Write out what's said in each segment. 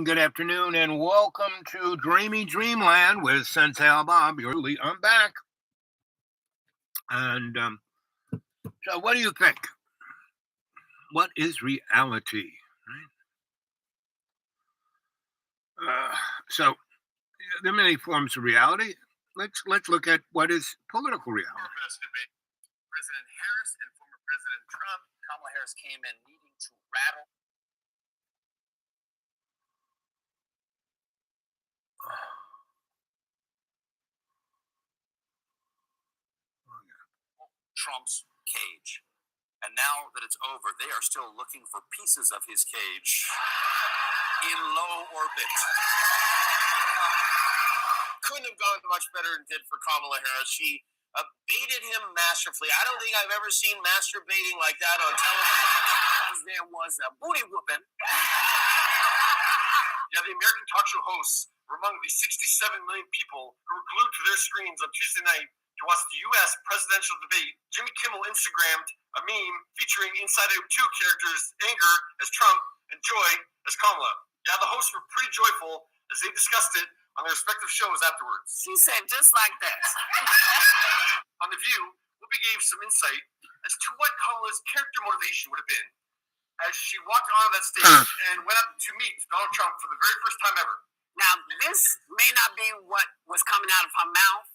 Good afternoon and welcome to Dreamy Dreamland with Sensei Bob. I'm back. And so, what do you think? What is reality? So, there are many forms of reality. Let's look at what is political reality. President Harris and former President Trump. Kamala Harris came in needing to rattle. Trump's cage. And now that it's over, they are still looking for pieces of his cage in low orbit. Couldn't have gone much better than did for Kamala Harris. She baited him masterfully. I don't think I've ever seen masturbating like that on television. There was a booty whooping. Yeah, the American talk show hosts were among the 67 million people who were glued to their screens on Tuesday night to watch the U.S. presidential debate. Jimmy Kimmel Instagrammed a meme featuring Inside Out 2 characters, Anger as Trump and Joy as Kamala. Yeah, the hosts were pretty joyful as they discussed it on their respective shows afterwards. She said just like that. On The View, Whoopi gave some insight as to what Kamala's character motivation would have been as she walked onto that stage and went up to meet Donald Trump for the very first time ever. Now, this may not be what was coming out of her mouth,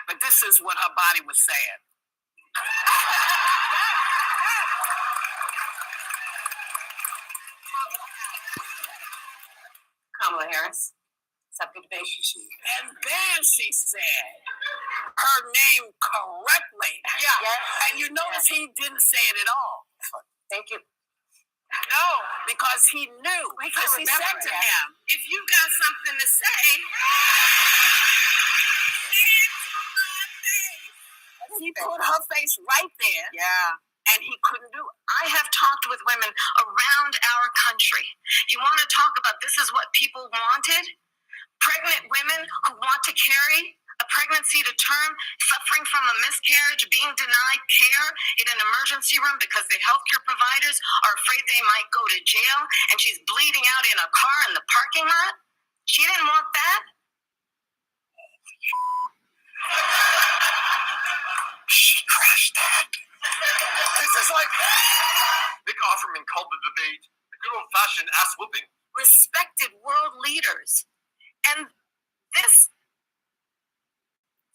but this is what her body was saying. Kamala Harris, what's up, good debate? And then she said her name correctly. Yeah. Yes. And you notice he didn't say it at all. Thank you. No, because he knew. Because she said to him, if you got something to say, he put her face right there. Yeah. And he couldn't do it. I have talked with women around our country. You want to talk about this is what people wanted? Pregnant women who want to carry a pregnancy to term, suffering from a miscarriage, being denied care in an emergency room because the healthcare providers are afraid they might go to jail, and she's bleeding out in a car in the parking lot. She didn't want that. She crashed that. This is like Nick Offerman called the debate a good old-fashioned ass whooping. Respected world leaders. And this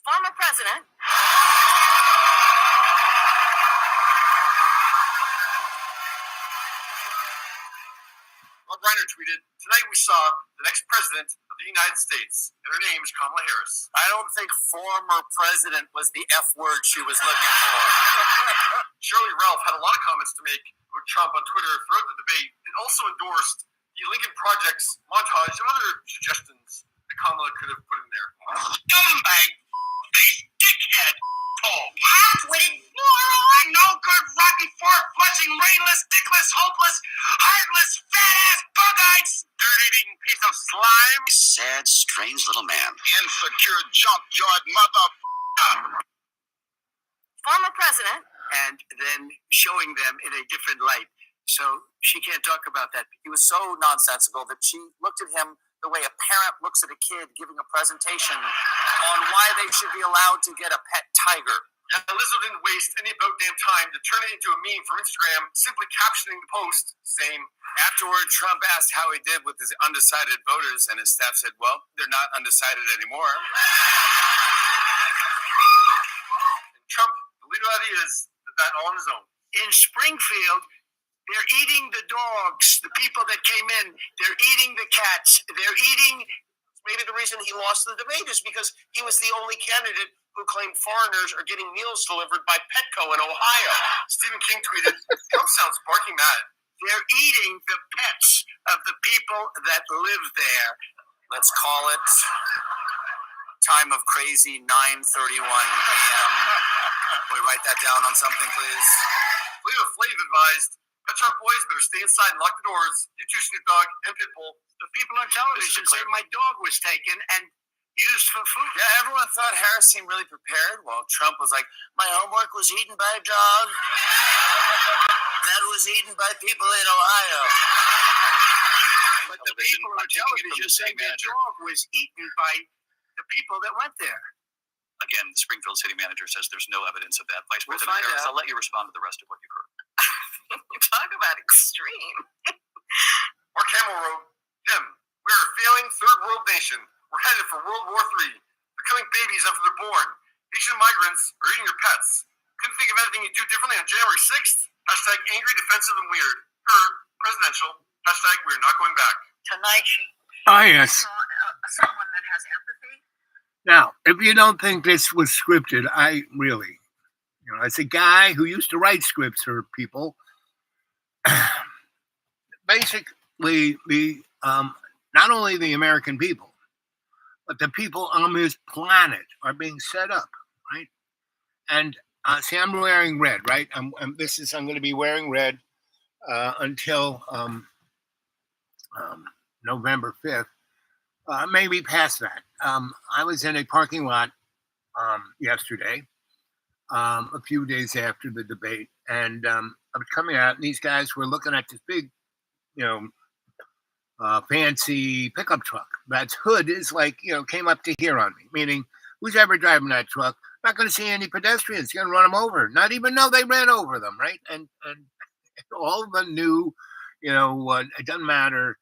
former president Rob Reiner tweeted, tonight we saw the next president of the United States, and her name is Kamala Harris. I don't think former president was the F word she was looking for. Shirley Ralph had a lot of comments to make with Trump on Twitter throughout the debate, and also endorsed the Lincoln Project's montage of other suggestions that Kamala could have put in there. Scumbag, face, dickhead, tall, half-witted moron, no good, rotten, far-flushing, brainless, dickless, hopeless, heartless, fat-ass, bug-eyed, dirt-eating piece of slime. Sad, strange little man. Insecure, junkyard mother. Former president, and then showing them in a different light. So she can't talk about that. He was so nonsensical that she looked at him the way a parent looks at a kid giving a presentation on why they should be allowed to get a pet tiger. Yeah, Elizabeth didn't waste any about damn time to turn it into a meme for Instagram, simply captioning the post, same. Afterward, Trump asked how he did with his undecided voters, and his staff said, well, they're not undecided anymore. And Trump, the reality is that all on his own. In Springfield, they're eating the dogs, the people that came in. They're eating the cats. They're eating. Maybe the reason he lost the debate is because he was the only candidate who claimed foreigners are getting meals delivered by Petco in Ohio. Stephen King tweeted, Trump sounds barking mad. They're eating the pets of the people that live there. Let's call it time of crazy 9:31 p.m. Can we write that down on something, please? Flavor Flav advised, Pet Shop Boys better stay inside and lock the doors. You too, Snoop Dogg and Pitbull. The people on television said my dog was taken and used for food. Yeah, everyone thought Harris seemed really prepared, while Trump was like, my homework was eaten by a dog that was eaten by people in Ohio. But the people on television saying their dog was eaten by the people that went there. Again, the Springfield city manager says there's no evidence of that. Vice President find Harris, out. I'll let you respond to the rest of what you've heard. Talk about extreme. Mark Hamill wrote, Jim, we're a failing third world nation. We're headed for World War III. They're killing babies after they're born. Asian migrants are eating your pets. Couldn't think of anything you'd do differently on January 6th? Hashtag angry, defensive, and weird. Her, presidential. Hashtag we're not going back. Tonight she Ah, yes. saw someone that has empathy. Now, if you don't think this was scripted, I really, as a guy who used to write scripts for people, basically not only the American people, but the people on this planet are being set up, right? And see, I'm wearing red, right? I'm going to be wearing red until November 5th. Maybe past that. I was in a parking lot yesterday, a few days after the debate, and I was coming out, and these guys were looking at this big, fancy pickup truck. That's hood is came up to here on me, meaning who's ever driving that truck, not going to see any pedestrians, going to run them over, not even know they ran over them, right? And all the new, it doesn't matter,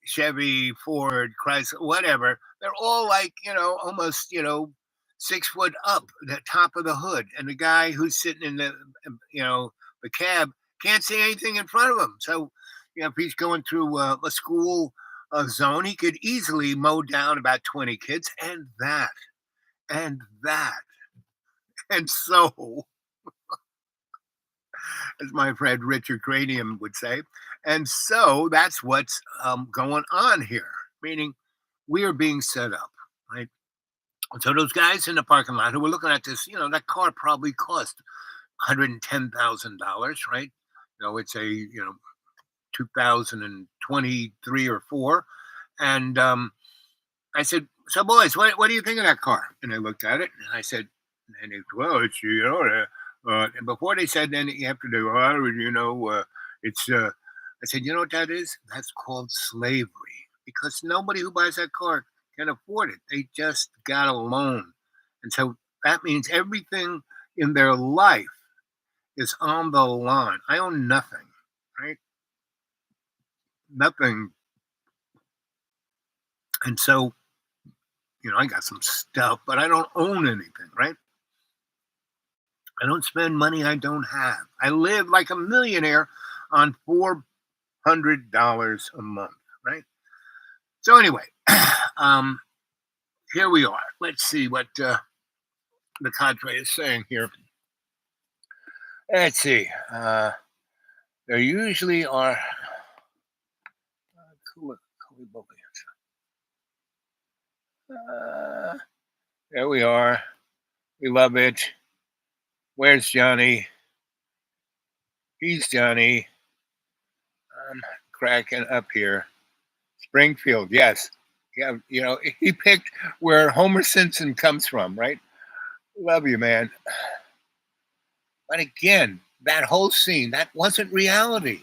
Chevy, Ford, Chrysler, whatever, they're all almost 6 foot up the top of the hood, and the guy who's sitting in the cab can't see anything in front of him. So if he's going through a school zone, he could easily mow down about 20 kids, and so as my friend Richard Cranium would say. And so that's what's going on here, meaning we are being set up, right? So those guys in the parking lot who were looking at this, that car probably cost $110,000, right? It's a, 2023 or 4. And I said, so boys, what do you think of that car? And they looked at it, and I said, and they, well, it's, and before they said, then you have to do, it's, I said, you know what that is? That's called slavery, because nobody who buys that car can afford it. They just got a loan. And so that means everything in their life is on the line. I own nothing, right? Nothing. And so, I got some stuff, but I don't own anything, right? I don't spend money I don't have. I live like a millionaire on $400 a month, right? So anyway, here we are. Let's see what the cadre is saying here. Let's see. There usually are. There we are. We love it. Where's Johnny? He's Johnny. I'm cracking up here. Springfield, yes. Yeah, he picked where Homer Simpson comes from, right? Love you, man. But again, that whole scene, that wasn't reality.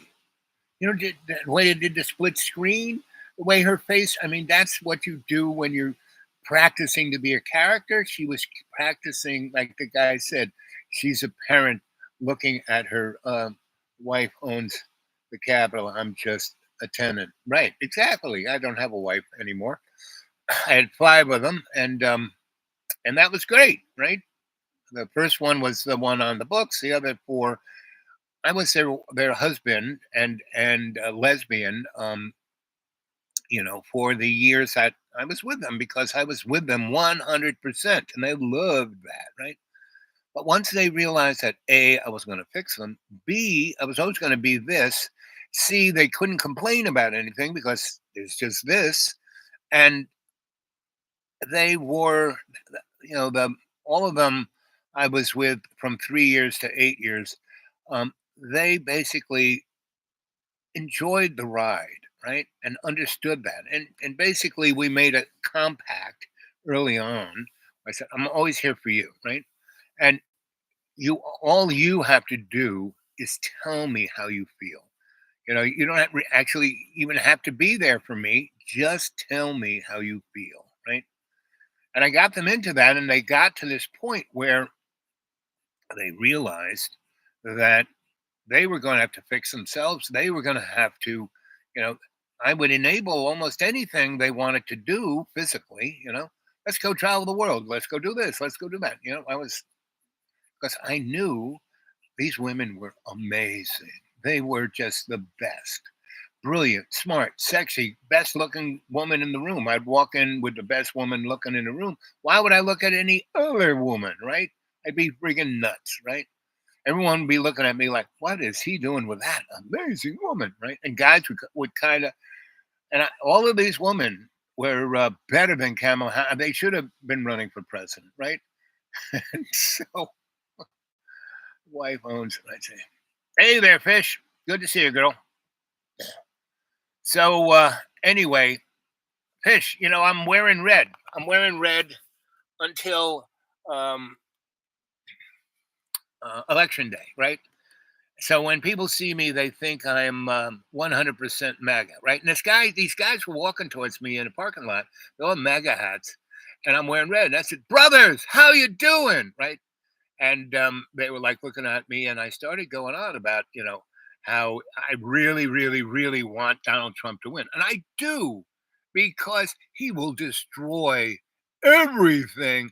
The way they did the split screen, the way her face, that's what you do when you're practicing to be a character. She was practicing, like the guy said, she's a parent looking at her wife owns the Capitol. I'm just a tenant. Right, exactly. I don't have a wife anymore. I had 5 of them, and that was great, right? The first one was the one on the books. The other 4, I was their husband and a lesbian, for the years that I was with them, because I was with them 100%, and they loved that, right? But once they realized that A, I was going to fix them, B, I was always going to be this, C, they couldn't complain about anything because it's just this, and they were, all of them I was with from 3 years to 8 years. They basically enjoyed the ride, right, and understood that, and basically we made a compact early on. I said, I'm always here for you, right? And all you have to do is tell me how you feel. You don't actually even have to be there for me. Just tell me how you feel, right? And I got them into that, and they got to this point where they realized that they were going to have to fix themselves. They were going to have to, you know, I would enable almost anything they wanted to do physically. Let's go travel the world. Let's go do this. Let's go do that. Because I knew these women were amazing. They were just the best. Brilliant, smart, sexy, best looking woman in the room. I'd walk in with the best woman looking in the room. Why would I look at any other woman, right? I'd be friggin' nuts, right? Everyone would be looking at me like, what is he doing with that amazing woman, right? And guys would kind of, all of these women were better than Kamala. They should have been running for president, right? And so, wife owns it, I'd say. Hey there, Fish. Good to see you, girl. So, anyway, Fish, I'm wearing red. I'm wearing red until election day, right? So when people see me, they think I'm 100% MAGA, right? And these guys were walking towards me in a parking lot. They all have MAGA hats, and I'm wearing red. And I said, "Brothers, how you doing?" Right? And they were like looking at me, and I started going on about, how I really, really, really want Donald Trump to win, and I do, because he will destroy everything,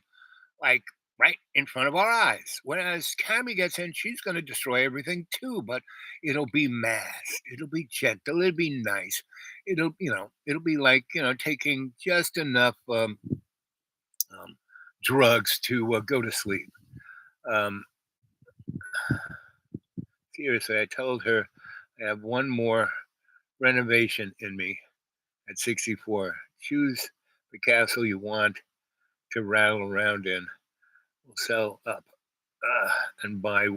like right in front of our eyes. Whereas Cammy gets in, she's going to destroy everything too, but it'll be masked. It'll be gentle. It'll be nice. It'll be like, taking just enough drugs to go to sleep. Seriously, I told her I have one more renovation in me at 64. Choose the castle you want to rattle around in. We'll sell up and buy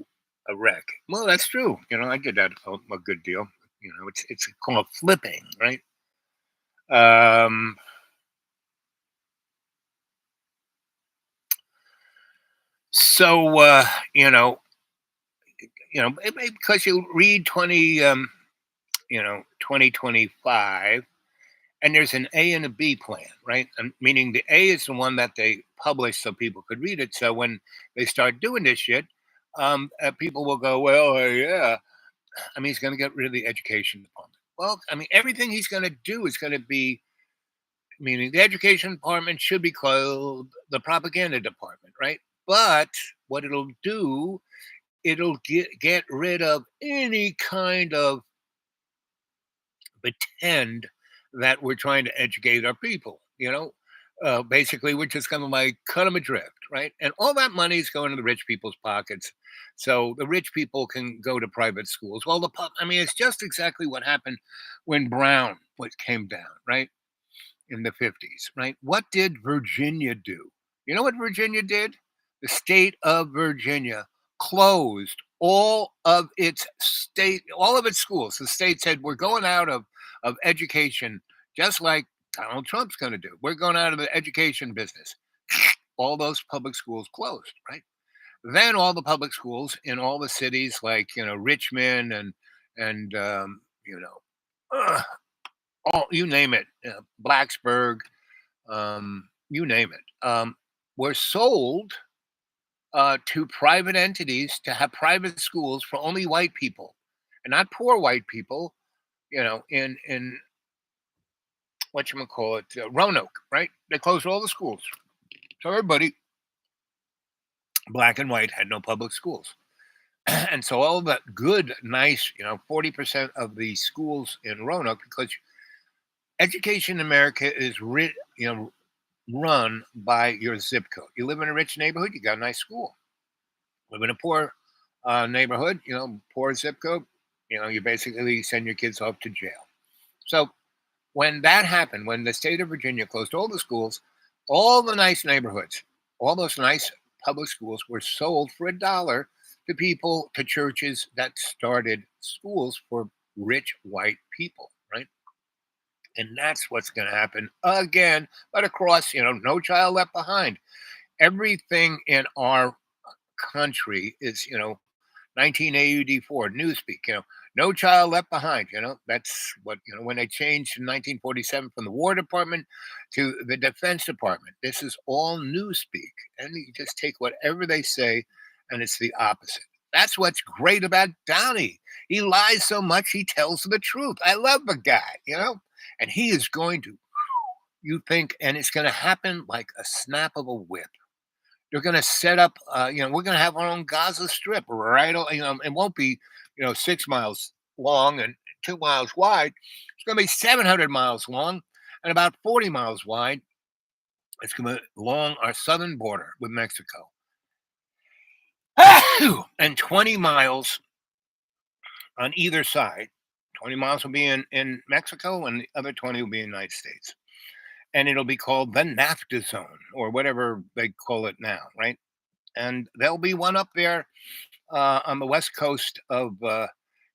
a wreck. Well, that's true. I did that a good deal. It's called flipping, right? So because you read 2025, and there's an A and a B plan, right? Meaning the A is the one that they publish so people could read it. So when they start doing this shit, people will go, well, yeah. I mean, he's going to get rid of the education department. Well, I mean, everything he's going to do is going to be, meaning the education department should be called the propaganda department, right? But what it'll do, it'll get rid of any kind of pretend that we're trying to educate our people. Basically, we're just going to like cut them adrift, right? And all that money is going to the rich people's pockets, so the rich people can go to private schools. Well, it's just exactly what happened when Brown came down, right, in the 50s, right? What did Virginia do? You know what Virginia did? The state of Virginia closed all of its schools. The state said, we're going out of education, just like Donald Trump's going to do. We're going out of the education business. All those public schools closed, right? Then all the public schools in all the cities, like Richmond and all, you name it, Blacksburg, you name it, were sold to private entities to have private schools for only white people, and not poor white people. In whatchamacallit, Roanoke, right? They closed all the schools. So everybody, black and white, had no public schools. And so all that good, nice, 40% of the schools in Roanoke, because education in America is run by your zip code. You live in a rich neighborhood, you got a nice school. Live in a poor neighborhood, poor zip code, you basically send your kids off to jail. So when that happened, when the state of Virginia closed all the schools, all the nice neighborhoods, all those nice public schools were sold for $1 to people, to churches that started schools for rich white people, right? And that's what's going to happen again, but across, no child left behind. Everything in our country is, 1984, Newspeak, no child left behind. That's what, when they changed in 1947 from the War Department to the Defense Department. This is all Newspeak. And you just take whatever they say, and it's the opposite. That's what's great about Donnie. He lies so much, he tells the truth. I love the guy, and he is going to, you think, and it's going to happen like a snap of a whip. They're going to set up, we're going to have our own Gaza Strip, right? It won't be, 6 miles long and 2 miles wide. It's going to be 700 miles long and about 40 miles wide. It's going to be along our southern border with Mexico. And 20 miles on either side. 20 miles will be in Mexico, and the other 20 will be in the United States. And it'll be called the NAFTA zone, or whatever they call it now, right? And there'll be one up there on the west coast of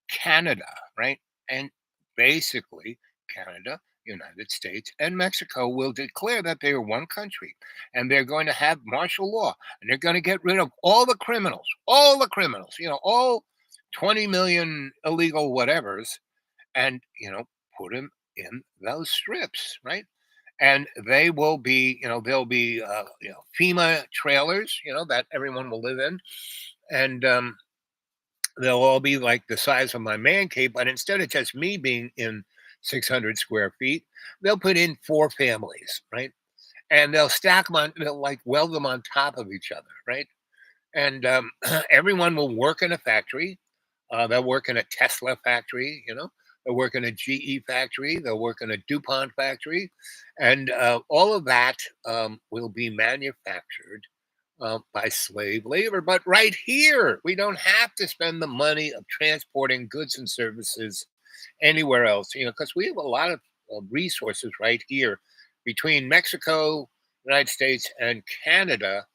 Canada, right? And basically, Canada, United States, and Mexico will declare that they are one country, and they're going to have martial law, and they're going to get rid of all the criminals, all 20 million illegal whatevers, and put them in those strips, right? And they will be, there'll be, FEMA trailers, that everyone will live in. And they'll all be like the size of my man cave. But instead of just me being in 600 square feet, they'll put in 4 families, right? And they'll stack them on, they'll like weld them on top of each other, right? And everyone will work in a factory. They'll work in a Tesla factory, they'll work in a GE factory, they'll work in a DuPont factory, and all of that will be manufactured by slave labor. But right here, we don't have to spend the money of transporting goods and services anywhere else, because we have a lot of resources right here between Mexico, United States, and Canada.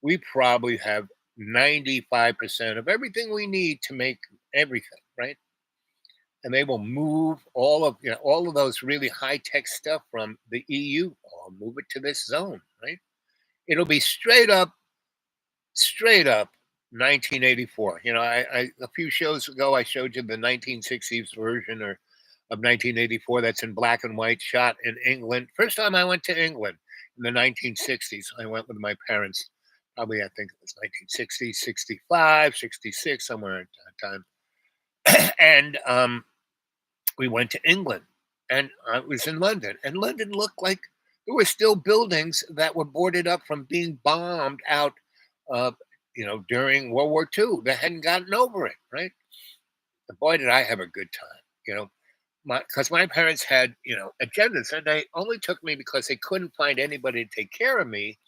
We probably have 95% of everything we need to make everything, right? And they will move all of those really high-tech stuff from the EU, or move it to this zone, right? It'll be straight up 1984. A few shows ago I showed you the 1960s version of 1984 that's in black and white, shot in England. First time I went to England in the 1960s. I went with my parents. Probably, I think it was 1960, 65, 66, somewhere at that time. And we went to England, and I was in London, and London looked like there were still buildings that were boarded up from being bombed out, during World War II. They hadn't gotten over it, right? And boy, did I have a good time, because my parents had, agendas, and they only took me because they couldn't find anybody to take care of me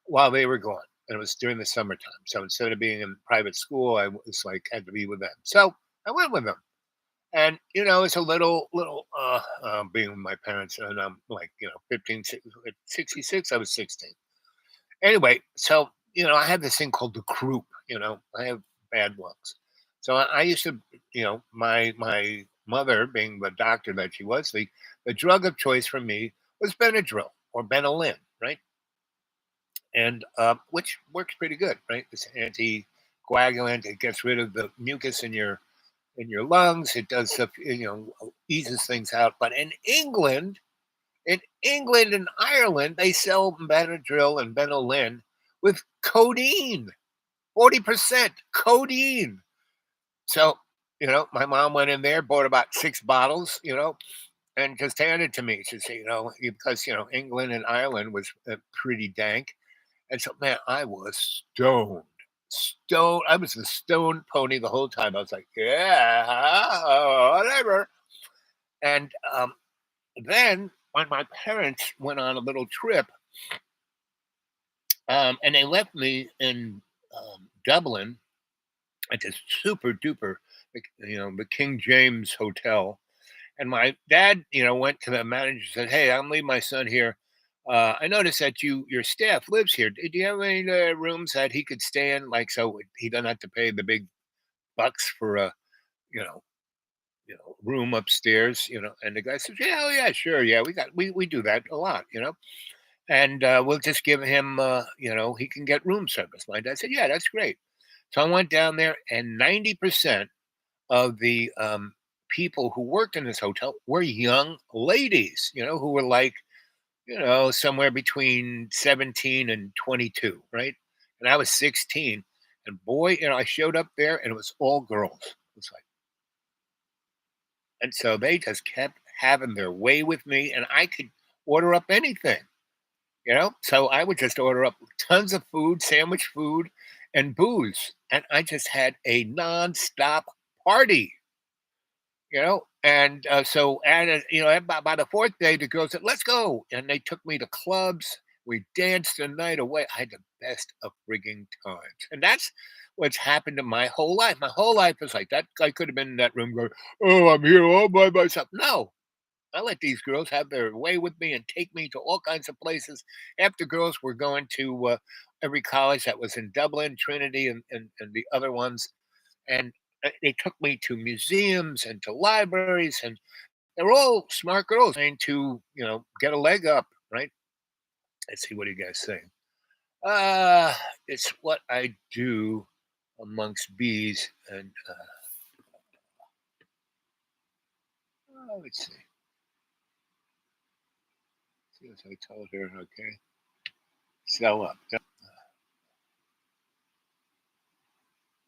while they were gone. And it was during the summertime. So instead of being in private school, I was had to be with them. So I went with them. And, it's a little, being with my parents. And I'm 15, 66, I was 16. Anyway, so, I had this thing called the croup, I have bad lungs. So I used to, my mother, being the doctor that she was, the drug of choice for me was Benadryl or Benylin, right? And which works pretty good, right? It's anticoagulant. It gets rid of the mucus in your lungs. It does stuff, eases things out. But in England and Ireland, they sell Benadryl and Benylin with codeine, 40% codeine. So, my mom went in there, bought about 6 bottles, and just handed it to me. She said, because, England and Ireland was pretty dank. And so, man, I was stoned. I was the stoned pony the whole time. I was like, yeah, whatever. And then when my parents went on a little trip, and they left me in Dublin at this super duper, the King James Hotel. And my dad, went to the manager and said, "Hey, I'm leaving my son here. I noticed that your staff lives here. Do you have any rooms that he could stay in? So he doesn't have to pay the big bucks for a, room upstairs, And the guy says, "Yeah, oh yeah, sure. Yeah, we do that a lot, And we'll just give him, he can get room service." My dad said, "Yeah, that's great." So I went down there, and 90% of the people who worked in this hotel were young ladies, who were like, somewhere between 17 and 22, right? And I was 16. And boy, I showed up there and it was all girls. It was like, and so they just kept having their way with me, and I could order up anything, So I would just order up tons of food, sandwich food, and booze. And I just had a nonstop party, And so, and by the fourth day, the girls said, "Let's go," and they took me to clubs. We danced the night away. I had the best of frigging times, and that's what's happened to my whole life. My whole life is like that. I could have been in that room going, "Oh, I'm here all by myself." No, I let these girls have their way with me and take me to all kinds of places. After girls were going to every college that was in Dublin, Trinity, and the other ones, and they took me to museums and to libraries, and they were all smart girls trying to, get a leg up, right? Let's see, what do you guys think? It's what I do amongst bees, and let's see. See what I told her. Okay, sell up. Yep.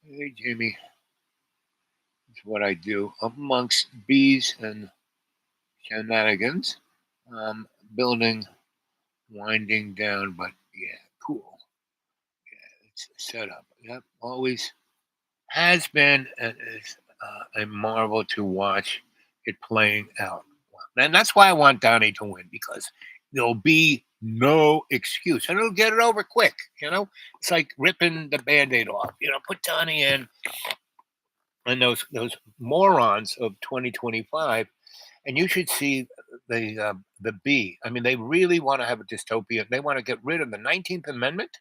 Hey, Jamie. It's what I do amongst bees and shenanigans. Building winding down, but yeah, cool. Yeah, it's set up. Yep, always has been, and is a marvel to watch it playing out. And that's why I want Donnie to win, because there'll be no excuse, and he'll get it over quick. It's like ripping the Band-Aid off. Put Donnie in, and those morons of 2025. And you should see the B. I mean, they really want to have a dystopia. They want to get rid of the 19th Amendment.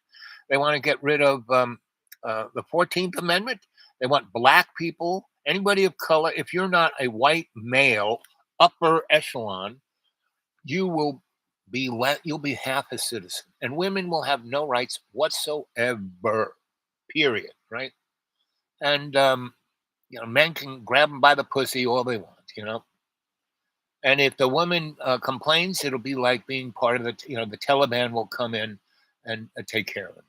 They want to get rid of the 14th Amendment. They want black people, anybody of color. If you're not a white male, upper echelon, you'll be half a citizen, and women will have no rights whatsoever. Period. Right? And men can grab them by the pussy all they want. And if the woman complains, it'll be like being part of the Taliban will come in and take care of them.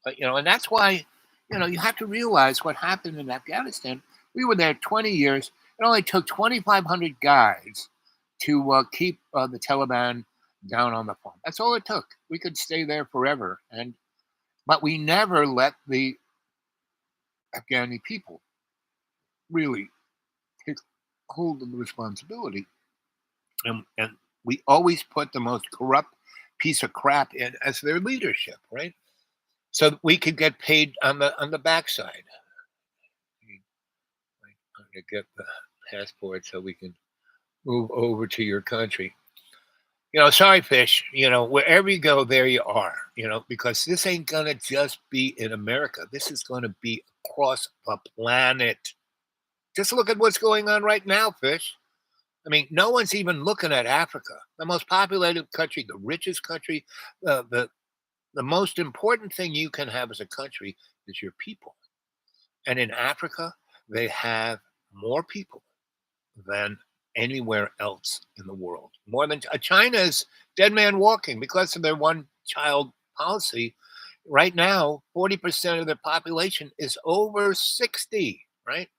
But, and that's why, you have to realize what happened in Afghanistan. We were there 20 years. It only took 2,500 guys to keep the Taliban down on the farm. That's all it took. We could stay there forever. But we never let the Afghani people really take hold of the responsibility. And we always put the most corrupt piece of crap in as their leadership, right? So we could get paid on the backside. I'm gonna get the passport so we can move over to your country. Sorry, Fish. Wherever you go, there you are. Because this ain't gonna just be in America. This is gonna be across the planet. Just look at what's going on right now, Fish. I mean, no one's even looking at Africa, the most populated country, the richest country. The most important thing you can have as a country is your people. And in Africa, they have more people than anywhere else in the world. More than China's dead man walking because of their one-child policy. Right now, 40% of their population is over 60, right?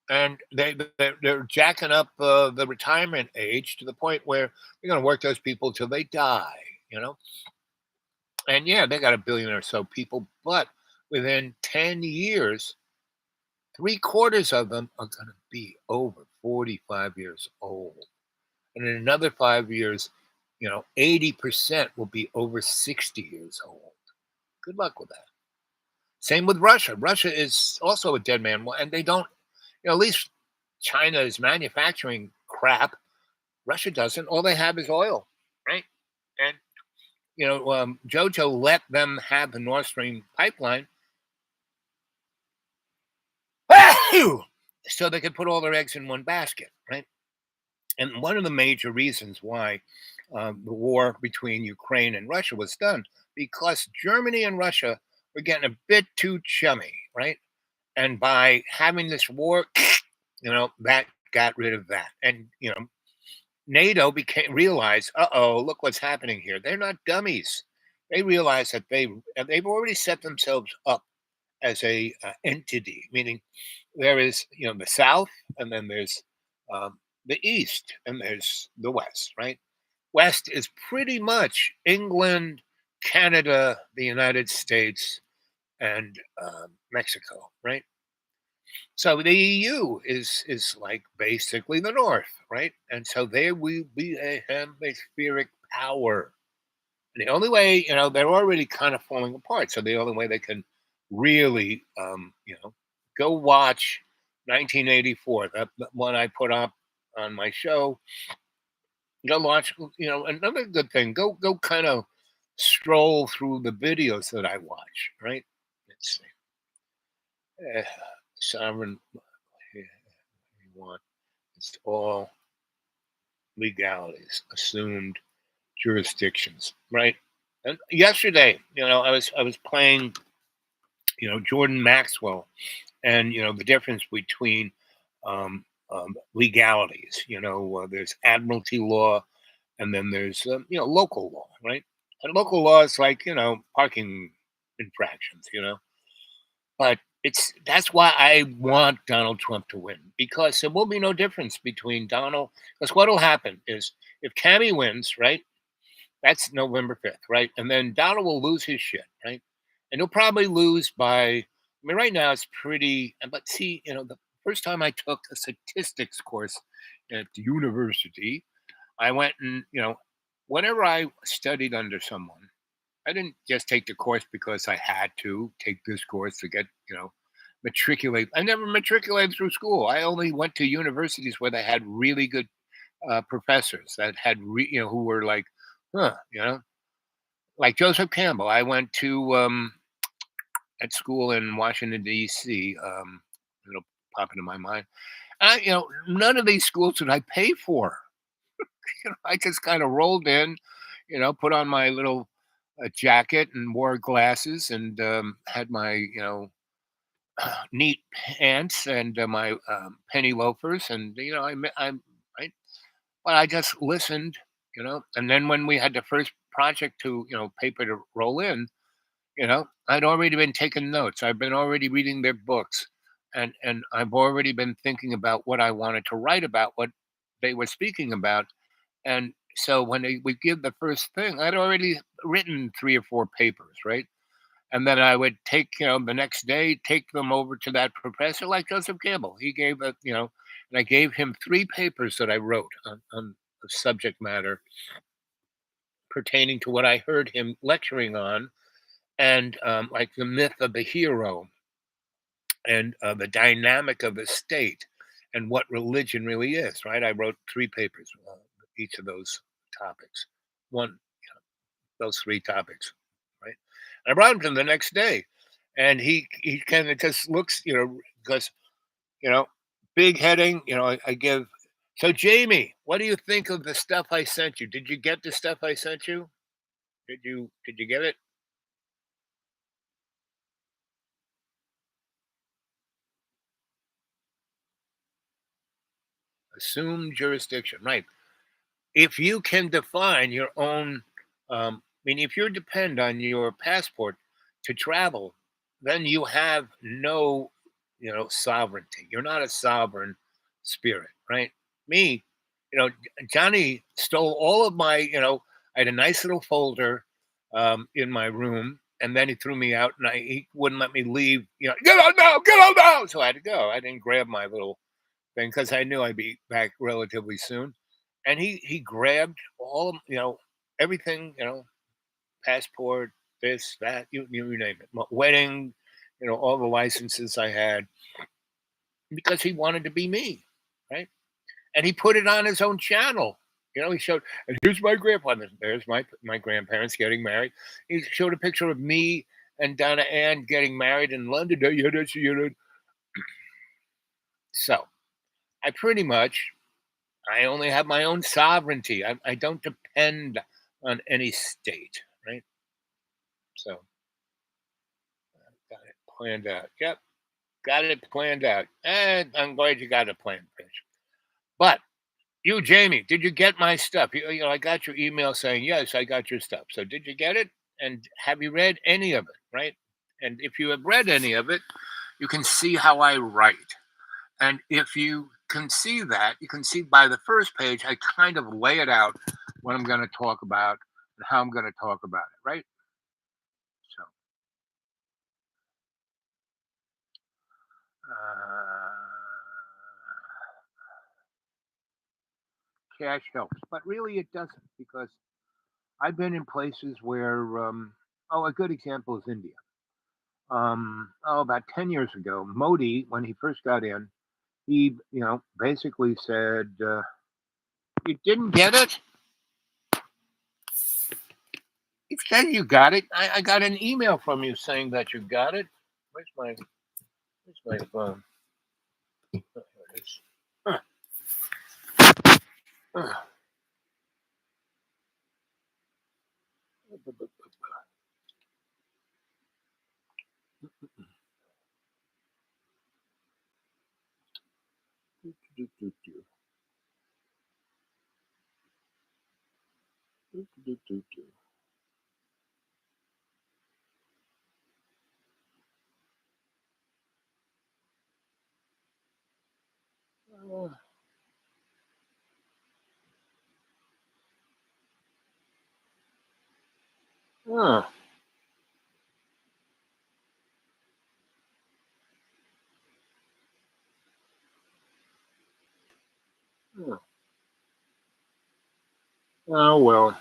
And they're jacking up the retirement age to the point where they're going to work those people till they die, And yeah, they got 1 billion or so people, but within 10 years, 3/4 of them are going to be over 45 years old. And in another 5 years, 80% will be over 60 years old. Good luck with that. Same with Russia. Russia is also a dead man, and they don't. At least China is manufacturing crap. Russia doesn't. All they have is oil, right? And Jojo let them have the Nord Stream pipeline so they could put all their eggs in one basket, right? And one of the major reasons why the war between Ukraine and Russia was done, because Germany and Russia we're getting a bit too chummy, right? And by having this war, that got rid of that. And NATO became realized, look what's happening here. They're not dummies. They realize that they've already set themselves up as a entity, meaning there is the South, and then there's the East, and there's the West, right? West is pretty much England, Canada, the United States, and Mexico, right? So the EU is like basically the North, right? And so there will be a hemispheric power. And the only way, they're already kind of falling apart. So the only way they can really, go watch 1984, that one I put up on my show. Go watch, another good thing. Go kind of stroll through the videos that I watch, right? Let's see. Sovereign, you want it's all legalities, assumed jurisdictions, right? And yesterday, I was playing, Jordan Maxwell, and the difference between legalities. There's admiralty law, and then there's local law, right? And local law is like parking infractions, but that's why I want Donald Trump to win, because there will be no difference between Donald. Because what'll happen is if Cammy wins, right? That's November 5th, right? And then Donald will lose his shit, right? And he'll probably lose by. I mean, right now it's pretty. But see, the first time I took a statistics course at the university, I went and whenever I studied under someone, I didn't just take the course because I had to take this course to get, matriculate. I never matriculated through school. I only went to universities where they had really good professors that had, who were like, like Joseph Campbell. I went to at school in Washington D.C. It'll pop into my mind. None of these schools did I pay for. I just kind of rolled in, put on my little jacket and wore glasses, and had my neat pants and my penny loafers, and I'm right. But I just listened, and then when we had the first project to paper to roll in, I'd already been taking notes. I've been already reading their books, and I've already been thinking about what I wanted to write about, what they were speaking about. And so when they would give the first thing, I'd already written 3 or 4 papers, right? And then I would take, the next day, take them over to that professor like Joseph Campbell. He gave and I gave him 3 papers that I wrote on the subject matter pertaining to what I heard him lecturing on, and like the myth of the hero, and the dynamic of the state, and what religion really is, right? I wrote 3 papers, each of those topics, one, those 3 topics, right? And I brought him to him the next day, and he kind of just looks, because big heading, I give. So Jamie, what do you think of the stuff I sent you? Did you get the stuff I sent you? Did you get it? Assumed jurisdiction, right? If you can define your own, if you depend on your passport to travel, then you have no, sovereignty. You're not a sovereign spirit, right? Me, Johnny stole all of my, I had a nice little folder in my room, and then he threw me out, and he wouldn't let me leave. Get out now, get out now. So I had to go. I didn't grab my little thing because I knew I'd be back relatively soon. And he grabbed all of, everything, passport, this, that, you name it, my wedding, all the licenses I had, because he wanted to be me, right? And he put it on his own channel. He showed, and here's my grandfather. There's my grandparents getting married. He showed a picture of me and Donna Ann getting married in London. So I pretty much, I only have my own sovereignty. I don't depend on any state, right? So planned out. Yep, got it planned out. And I'm glad you got it planned, Rich. But you, Jamie, did you get my stuff? I got your email saying, yes, I got your stuff. So did you get it? And have you read any of it, right? And if you have read any of it, you can see how I write. And if you can see that, you can see by the first page, I kind of lay it out what I'm going to talk about and how I'm going to talk about it, right? So, cash helps, but really it doesn't, because I've been in places where, a good example is India. About 10 years ago, Modi, when he first got in, he, basically said, you didn't get it? He said you got it. I got an email from you saying that you got it. Where's my phone? Oh, here it is. Huh. Huh. Huh. Huh. Oh well.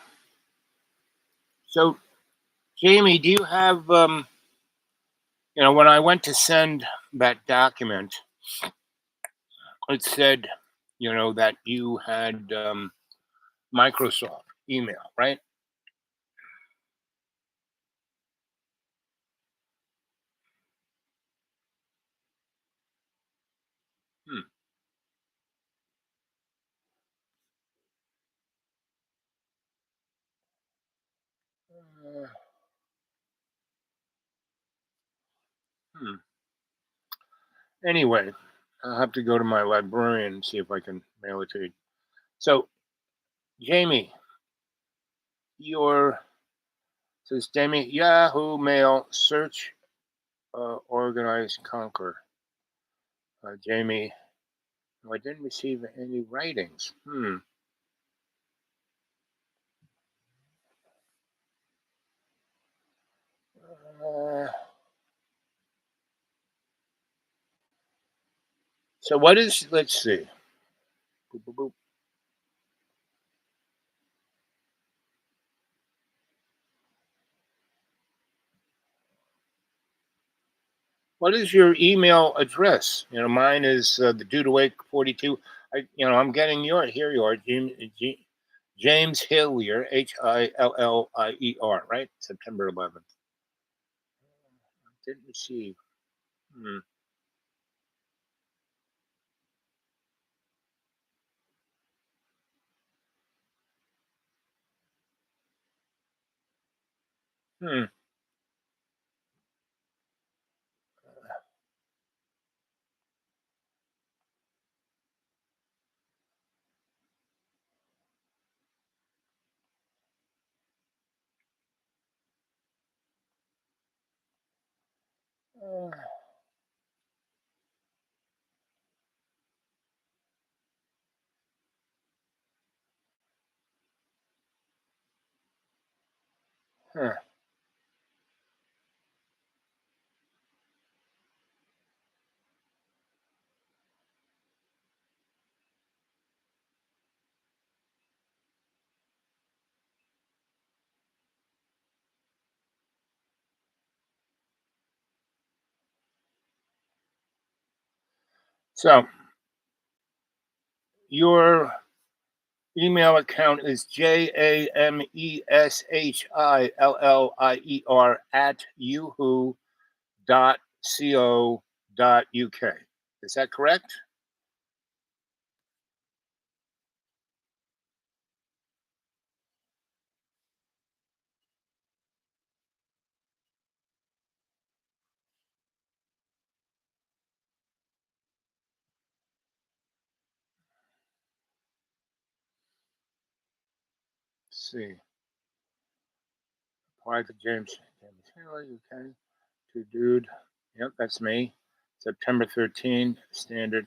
So, Jamie, do you have when I went to send that document, it said, that you had Microsoft email, right? Hmm. Uh, hmm. Anyway, I'll have to go to my librarian and see if I can mail it to you. So, Jamie, your says Jamie Yahoo Mail search, organize, conquer. Jamie, I didn't receive any writings. Uh, so what is? Let's see. Boop, boop, boop. What is your email address? Mine is the Dude Awake 42. I'm getting your here. You are, James Hillier, Hillier, right? September 11th. Didn't receive. Hmm. Hmm. Uh, huh. So your email account is jameshillier@yahoo.co.uk. Is that correct? see. Apply to James Haley, okay. To dude. Yep, that's me. September 13, standard.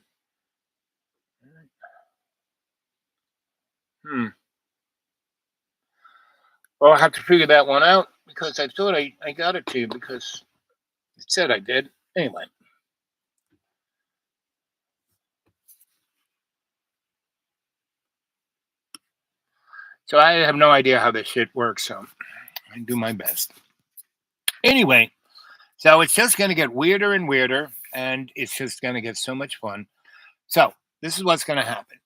Well, I'll have to figure that one out because I thought I got it to you because it said I did. Anyway. So I have no idea how this shit works, so I do my best. Anyway, so it's just going to get weirder and weirder, and it's just going to get so much fun. So this is what's going to happen.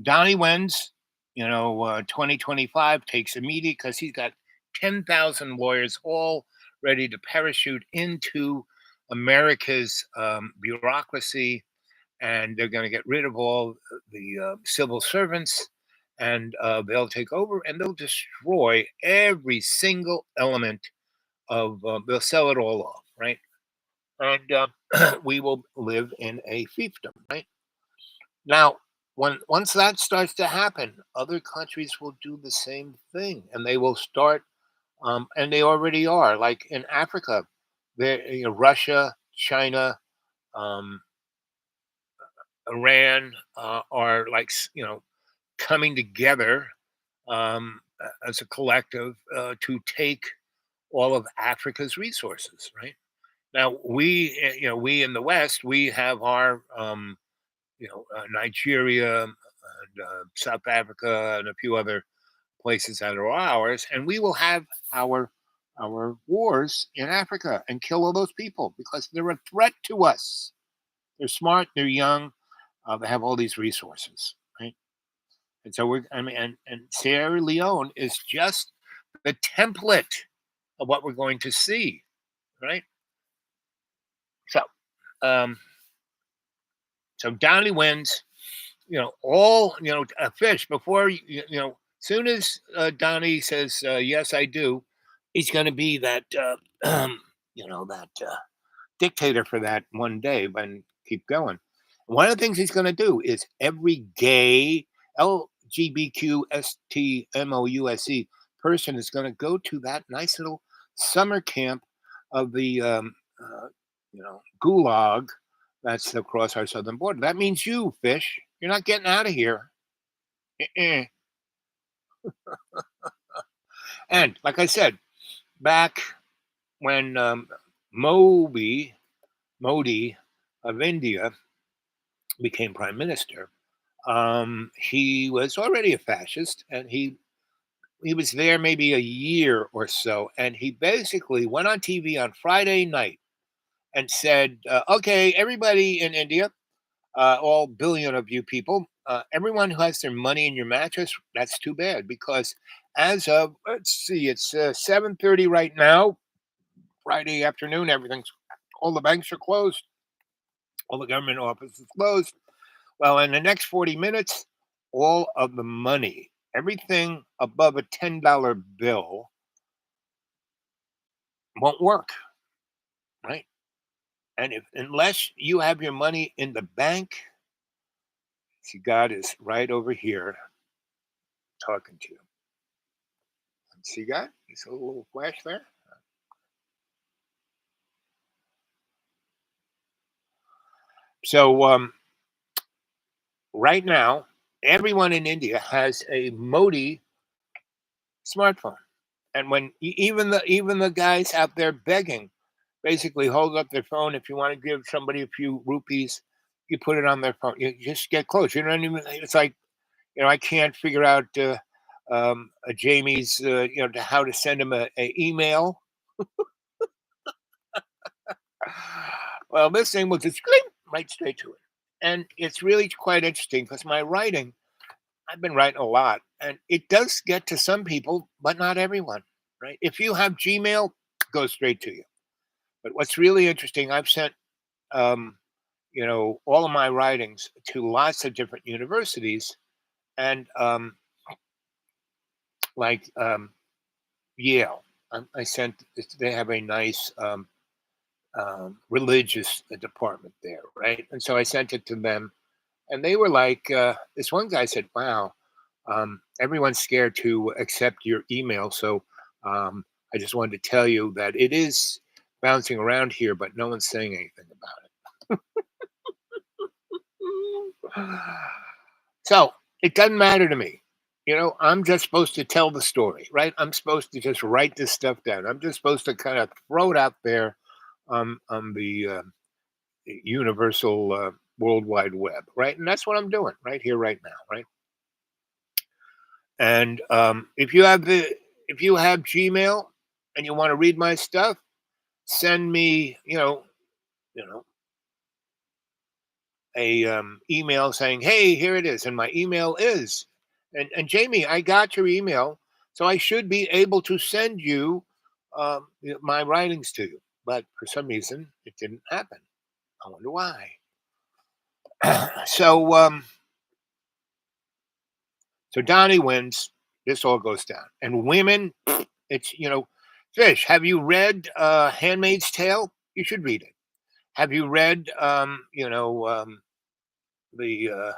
Donnie wins, 2025 takes a meeting because he's got 10,000 lawyers all ready to parachute into America's bureaucracy, and they're going to get rid of all the civil servants, and they'll take over and they'll destroy every single element of, they'll sell it all off, right? And we will live in a fiefdom, right? Now, once that starts to happen, other countries will do the same thing, and they will start, and they already are. Like in Africa, Russia, China, um, Iran are like coming together as a collective to take all of Africa's resources. Right now, we in the West, we have our Nigeria and South Africa and a few other places that are ours, and we will have our wars in Africa and kill all those people because they're a threat to us. They're smart, they're young, they have all these resources, right? And so and Sierra Leone is just the template of what we're going to see, right? So, so Donnie wins. A fish before soon as Donnie says yes, I do, he's going to be that dictator for that one day. But keep going. One of the things he's going to do is every gay LGBTQSTMOUSE person is going to go to that nice little summer camp of the gulag that's across our southern border. That means you, fish. You're not getting out of here. And like I said, back when Modi of India became prime minister, he was already a fascist, and he was there maybe a year or so, and he basically went on TV on Friday night and said, okay, everybody in India, all billion of you people, everyone who has their money in your mattress, that's too bad, because as of, let's see, it's 7:30 right now, Friday afternoon, all the banks are closed, all the government offices closed. Well, in the next 40 minutes, all of the money, everything above a $10 bill won't work, right? And unless you have your money in the bank, see, God is right over here talking to you. See, God? It's a little flash there. So right now, everyone in India has a Modi smartphone, and when even the guys out there begging, basically hold up their phone. If you want to give somebody a few rupees, you put it on their phone. You just get close. You don't even. It's like, I can't figure out Jamie's how to send him a email. Well, this thing will just right straight to it. And it's really quite interesting because my writing, I've been writing a lot, and it does get to some people, but not everyone, right? If you have Gmail, it goes straight to you. But what's really interesting, I've sent, all of my writings to lots of different universities, and like Yale, I sent. They have a nice religious department there, right? And so I sent it to them, and they were like, this one guy said, "Wow, everyone's scared to accept your email. So I just wanted to tell you that it is bouncing around here, but no one's saying anything about it. So it doesn't matter to me. I'm just supposed to tell the story, right? I'm supposed to just write this stuff down. I'm just supposed to kind of throw it out there on the universal World Wide Web, right? And that's what I'm doing right here, right now, right? And if you have Gmail and you want to read my stuff, send me, a email saying, "Hey, here it is," and my email is, and Jamie, I got your email, so I should be able to send you my writings to you. But for some reason, it didn't happen. I wonder why. So, so Donnie wins. This all goes down, and women, it's Fish. Have you read *Handmaid's Tale*? You should read it. Have you read the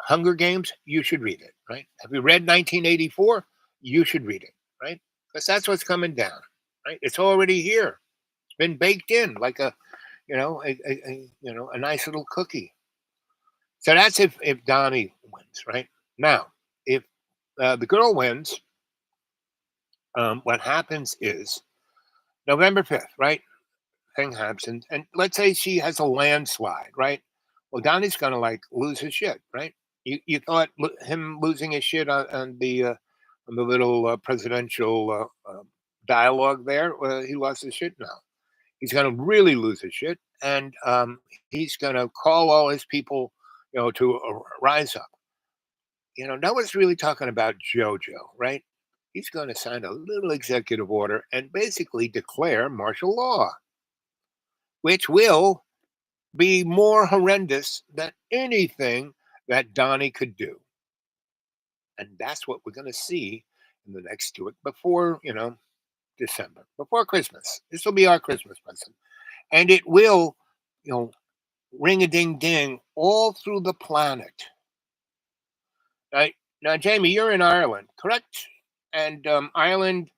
Hunger Games? You should read it, right? Have you read 1984? You should read it, right? Because that's what's coming down, right? It's already here. It's been baked in like a nice little cookie. So that's if Donnie wins, right? Now, if the girl wins, what happens is November 5th, right? Thing happens, and let's say she has a landslide, right? Well, Donnie's gonna like lose his shit, right? You thought him losing his shit on the little presidential dialogue there? He lost his shit now. He's gonna really lose his shit, and he's gonna call all his people, to rise up. No one's really talking about JoJo, right? He's going to sign a little executive order and basically declare martial law, which will be more horrendous than anything that Donnie could do. And that's what we're going to see in the next 2 weeks before, December, before Christmas. This will be our Christmas present. And it will, ring a ding ding all through the planet. Right? Now, Jamie, you're in Ireland, correct? And Ireland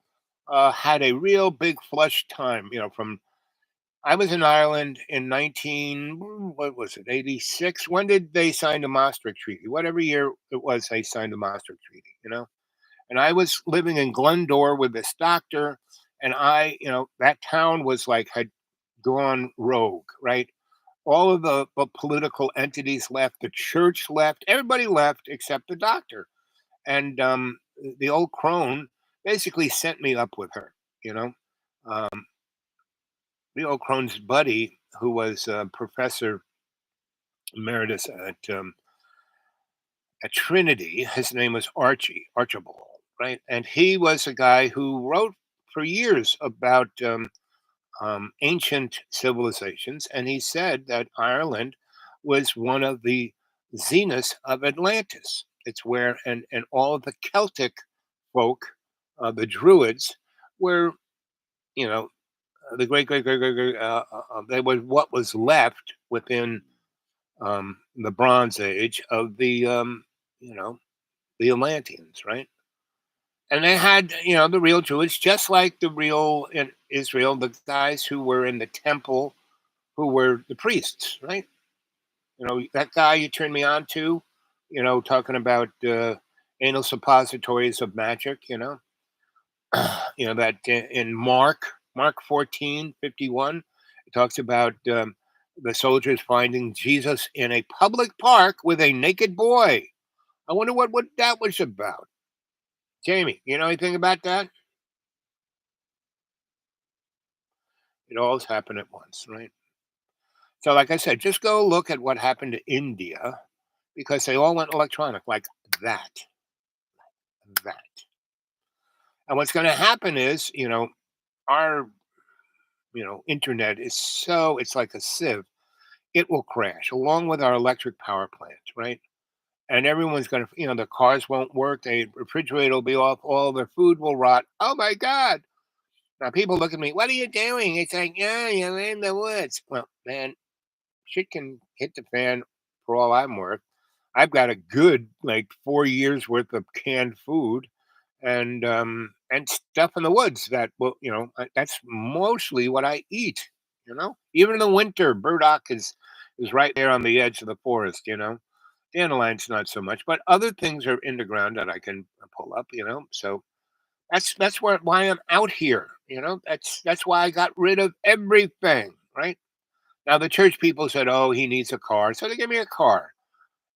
had a real big flush time, from I was in Ireland in what was it, 86? When did they sign the Maastricht Treaty? Whatever year it was, they signed the Maastricht Treaty. And I was living in Glendore with this doctor, and that town was like, had gone rogue, right? All of the political entities left, the church left, everybody left except the doctor. And the old crone basically sent me up with her, Um, the old crone's buddy, who was professor emeritus at Trinity, his name was Archibald, right? And he was a guy who wrote for years about ancient civilizations, and he said that Ireland was one of the zeniths of Atlantis. It's where and all of the Celtic folk, the Druids, were the great. They were what was left within the Bronze Age of the Atlanteans, right? And they had, the real Druids, just like the real in Israel, the guys who were in the temple, who were the priests, right? That guy you turned me on to, talking about anal suppositories of magic, that in Mark 14:51, it talks about the soldiers finding Jesus in a public park with a naked boy. I wonder what that was about. Jamie, you know anything about that? It always happened at once, right? So, like I said, just go look at what happened to India because they all went electronic like that. That. And what's going to happen is, our, internet is it's like a sieve. It will crash along with our electric power plant, right? And everyone's going to, the cars won't work. The refrigerator will be off. All their food will rot. Oh my God. Now people look at me, what are you doing? It's like, yeah, you're in the woods. Well, man, shit can hit the fan for all I'm worth. I've got a good like 4 years worth of canned food and stuff in the woods that will, that's mostly what I eat. Even in the winter, burdock is right there on the edge of the forest. Dandelions not so much, but other things are in the ground that I can pull up. So why I'm out here. That's why I got rid of everything. Right now, the church people said, "Oh, he needs a car," so they gave me a car,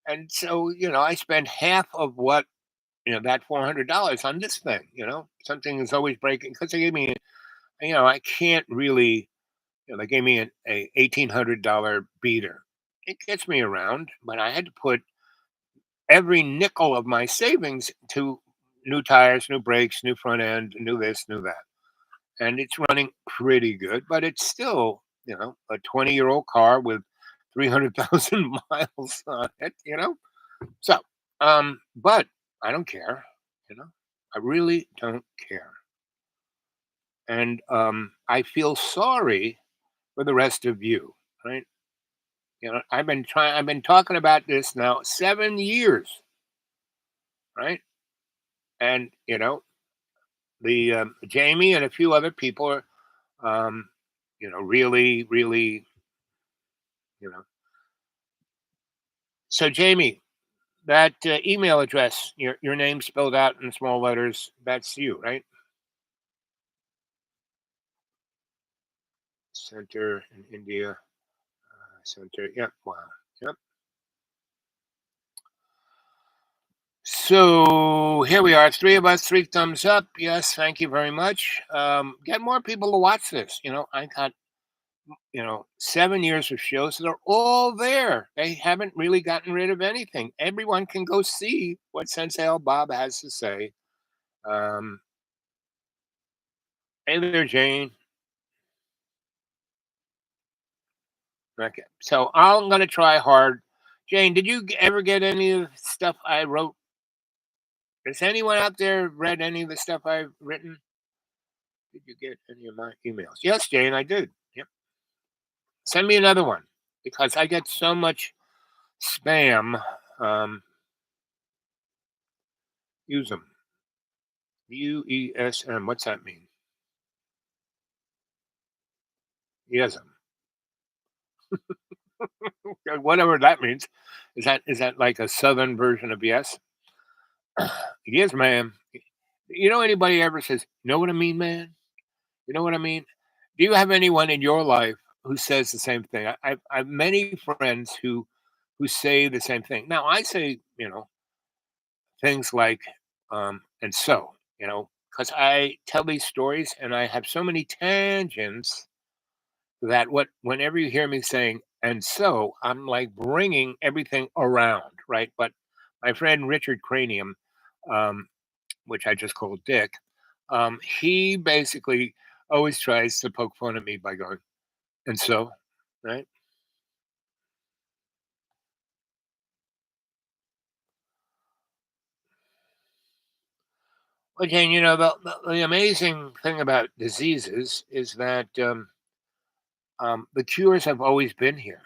and so I spend half of what that $400 on this thing. Something is always breaking because they gave me. I can't really. They gave me a $1,800 beater. It gets me around, but I had to put every nickel of my savings to new tires, new brakes, new front end, new this, new that. And it's running pretty good, but it's still, a 20-year-old car with 300,000 miles on it. So, but I don't care, you know. I really don't care. And I feel sorry for the rest of you, right? I've been talking about this now 7 years, right? And the Jamie and a few other people are, really, really, you know. So Jamie, that email address, your name spelled out in small letters, that's you, right? Center in India, center. Yep. Wow. Yep. So here we are, three of us, three thumbs up. Yes, thank you very much. Get more people to watch this. I got 7 years of shows that are all there. They haven't really gotten rid of anything. Everyone can go see what Sensei Bob has to say. Um, hey there, Jane. Okay, so I'm gonna try hard. Jane, did you ever get any of the stuff I wrote? Has anyone out there read any of the stuff I've written? Did you get any of my emails? Yes, Jane, I did. Yep. Send me another one because I get so much spam. Use them. UESM. What's that mean? Yes. Whatever that means. Is that like a southern version of yes? Yes, ma'am. Anybody ever says, "You know what I mean, man? You know what I mean?" Do you have anyone in your life who says the same thing? I've many friends who say the same thing. Now I say, things like, and so, because I tell these stories and I have so many tangents that whenever you hear me saying, and so, I'm like bringing everything around, right? But my friend Richard Cranium, um, which I just called Dick, he basically always tries to poke fun at me by going, and so, right? Again, the amazing thing about diseases is that the cures have always been here.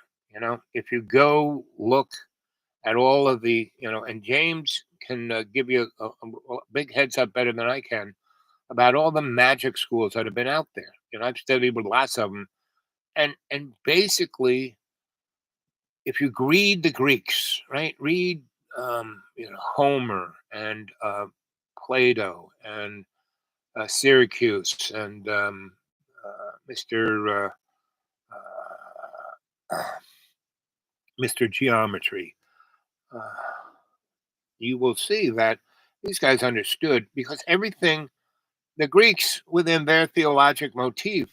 If you go look at all of and James can give you a big heads up better than I can about all the magic schools that have been out there. I've studied with lots of them, and basically, if you read the Greeks, right, read Homer and Plato and Syracuse and Mr. Mr. Geometry, uh, you will see that these guys understood because everything the Greeks within their theologic motif,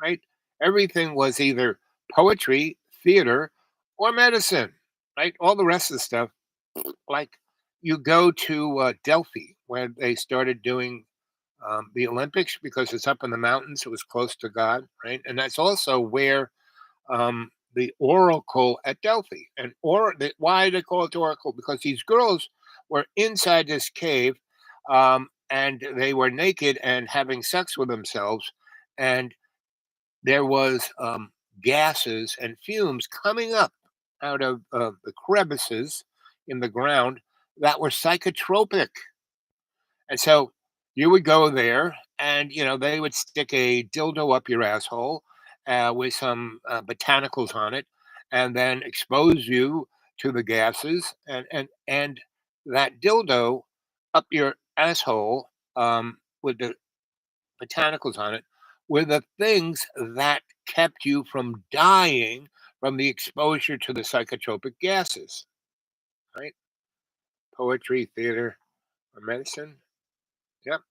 right? Everything was either poetry, theater, or medicine, right? All the rest of the stuff, like you go to Delphi, where they started doing the Olympics because it's up in the mountains, it was close to God, right? And that's also where the oracle at Delphi. Why they call it oracle? Because these girls were inside this cave, and they were naked and having sex with themselves, and there was gases and fumes coming up out of the crevices in the ground that were psychotropic. And so you would go there and, they would stick a dildo up your asshole with some botanicals on it and then expose you to the gases and that dildo up your asshole with the botanicals on it were the things that kept you from dying from the exposure to the psychotropic gases, right? Poetry, theater, or medicine. Yep.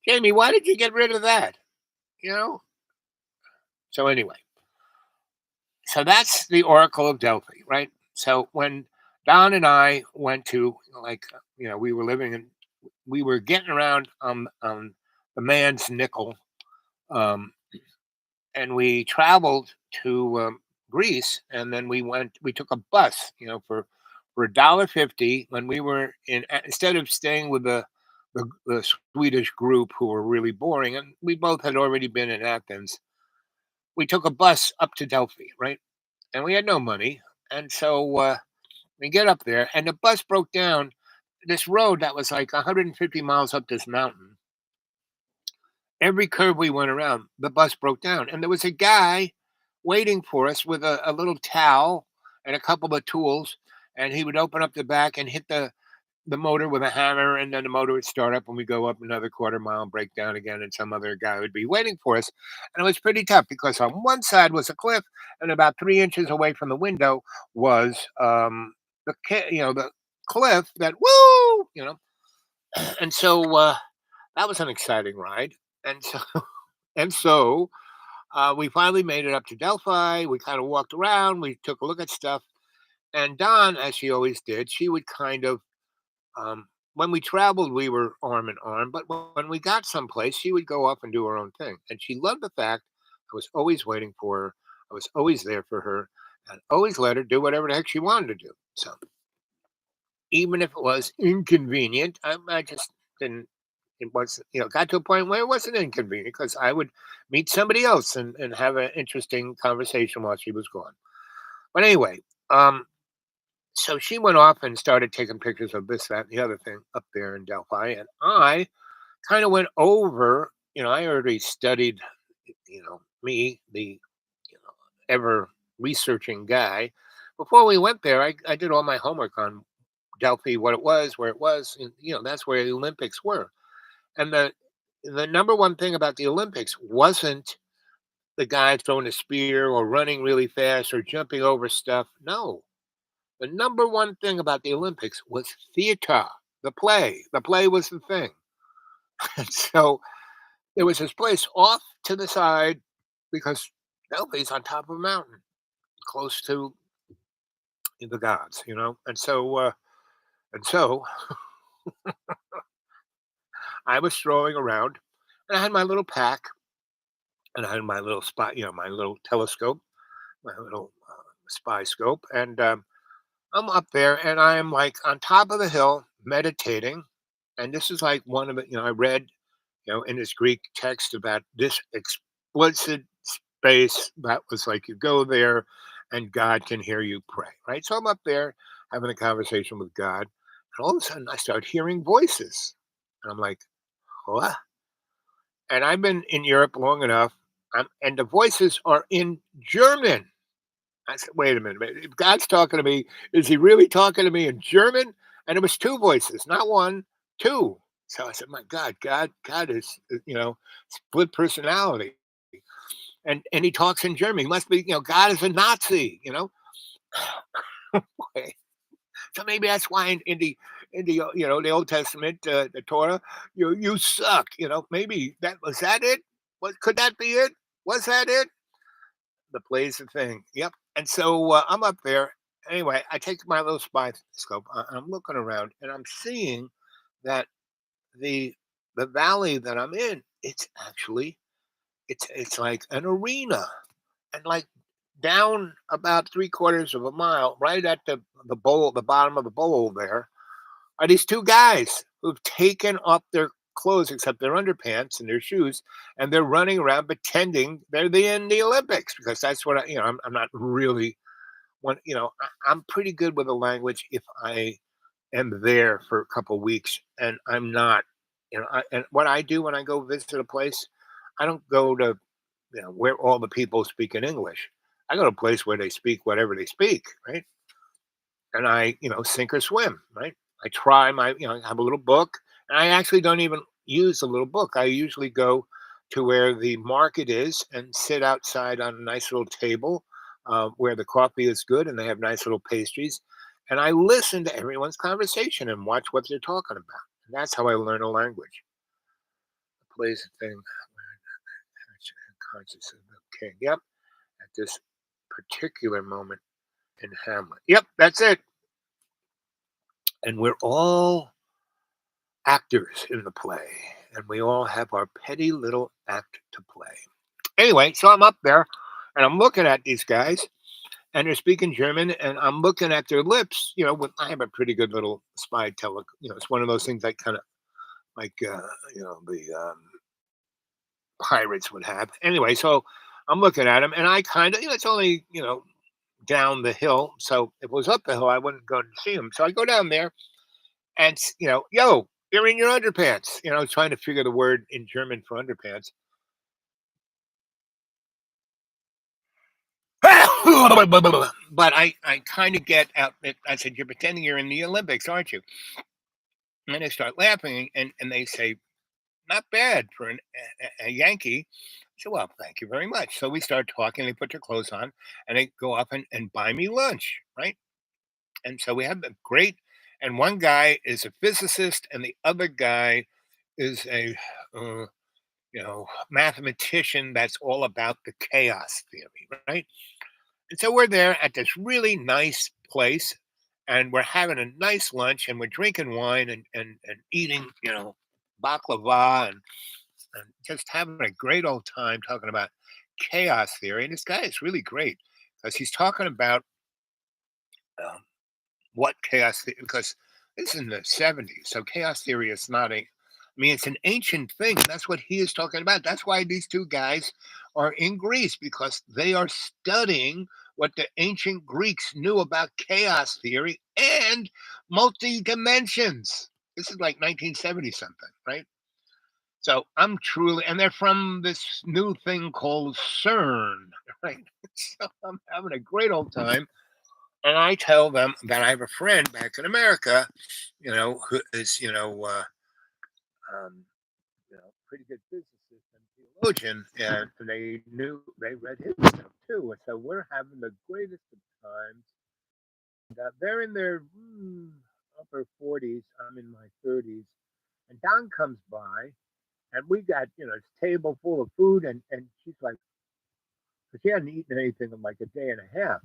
Jamie, why did you get rid of that? You know? So anyway, so that's the Oracle of Delphi, right? So when Don and I went to we were we were getting around on the man's nickel, um, and we traveled to Greece, and then we took a bus, for $1.50 when we were instead of staying with the Swedish group who were really boring, and we both had already been in Athens. We took a bus up to Delphi, right? And we had no money, and so we get up there, and the bus broke down. This road that was like 150 miles up this mountain. Every curve we went around, the bus broke down, and there was a guy waiting for us with a little towel and a couple of tools, and he would open up the back and hit the motor with a hammer, and then the motor would start up and we go up another quarter mile and break down again, and some other guy would be waiting for us. And it was pretty tough because on one side was a cliff, and about 3 inches away from the window was the cliff that and so that was an exciting ride. And so and so we finally made it up to Delphi. We kind of walked around, we took a look at stuff, and Don, as she always did, she would kind of when we traveled, we were arm in arm, but when we got someplace, she would go off and do her own thing. And she loved the fact I was always waiting for her. I was always there for her and always let her do whatever the heck she wanted to do. So even if it was inconvenient, I just didn't. It was, got to a point where it wasn't inconvenient because I would meet somebody else and have an interesting conversation while she was gone. But anyway, so she went off and started taking pictures of this, that, and the other thing up there in Delphi. And I kind of went over, I already studied, me, the ever researching guy. Before we went there, I did all my homework on Delphi, what it was, where it was. And, that's where the Olympics were. And the number one thing about the Olympics wasn't the guy throwing a spear or running really fast or jumping over stuff. No. The number one thing about the Olympics was theater, the play. The play was the thing. And so there was this place off to the side because Delphi's on top of a mountain, close to the gods, And so I was strolling around, and I had my little pack, and I had my little spy, my little telescope, my little spy scope, and I'm up there, and I'm like on top of the hill meditating, and this is like one of the, I read, in this Greek text about this explicit space that was like you go there, and God can hear you pray, right? So I'm up there having a conversation with God, and all of a sudden I start hearing voices, and I'm like, what? And I've been in Europe long enough, and the voices are in German. I said, wait a minute. If God's talking to me, is he really talking to me in German? And it was two voices, not one, two. So I said, my God is, split personality. And he talks in German. He must be, God is a Nazi, So maybe that's why in the the Old Testament, the Torah, you suck. Maybe that was that it. What could that be it? Was that it? The play's the thing. Yep. And so I'm up there. Anyway, I take my little spy scope. I'm looking around, and I'm seeing that the valley that I'm in, it's actually it's like an arena, and like down about 3/4 of a mile, right at the bowl, the bottom of the bowl there, are these two guys who've taken off their clothes except their underpants and their shoes, and they're running around pretending they're in the Olympics because that's what I'm not really when I'm pretty good with a language if I am there for a couple weeks and I'm not. And what I do when I go visit a place, I don't go to where all the people speak in English. I go to a place where they speak whatever they speak, right? And I, sink or swim, right? I try I have a little book, and I actually don't even use a little book. I usually go to where the market is and sit outside on a nice little table where the coffee is good and they have nice little pastries. And I listen to everyone's conversation and watch what they're talking about. And that's how I learn a language. Plays a thing conscious of the king. Yep, at this particular moment in Hamlet. Yep, that's it. And we're all actors in the play, and we all have our petty little act to play. Anyway, so I'm up there and I'm looking at these guys, and they're speaking German, and I'm looking at their lips. I have a pretty good little spy it's one of those things that kind of like the pirates would have. Anyway, so I'm looking at them, and I kind of it's only down the hill. So if it was up the hill, I wouldn't go to see them. So I go down there, and yo, you're in your underpants. Trying to figure the word in German for underpants. But I kind of get out. I said, "You're pretending you're in the Olympics, aren't you?" And then they start laughing, and they say, "Not bad for a Yankee." I said, "Well, thank you very much." So we start talking. They put their clothes on, and they go up and buy me lunch, right? And so we have a great. And one guy is a physicist, and the other guy is a mathematician that's all about the chaos theory, right? And so we're there at this really nice place, and we're having a nice lunch, and we're drinking wine and eating, baklava and just having a great old time talking about chaos theory. And this guy is really great because he's talking about um, what chaos theory, because this is in the 70s. So chaos theory is not it's an ancient thing. That's what he is talking about. That's why these two guys are in Greece, because they are studying what the ancient Greeks knew about chaos theory and multi dimensions. This is like 1970 something, right? So I'm truly, and they're from this new thing called CERN, right? So I'm having a great old time. And I tell them that I have a friend back in America, who is, pretty good physicist and theologian, and they read his stuff too. And so we're having the greatest of times. And, they're in their upper 40s. I'm in my 30s. And Don comes by, and we got, this table full of food. And she's like, because she hadn't eaten anything in like a day and a half.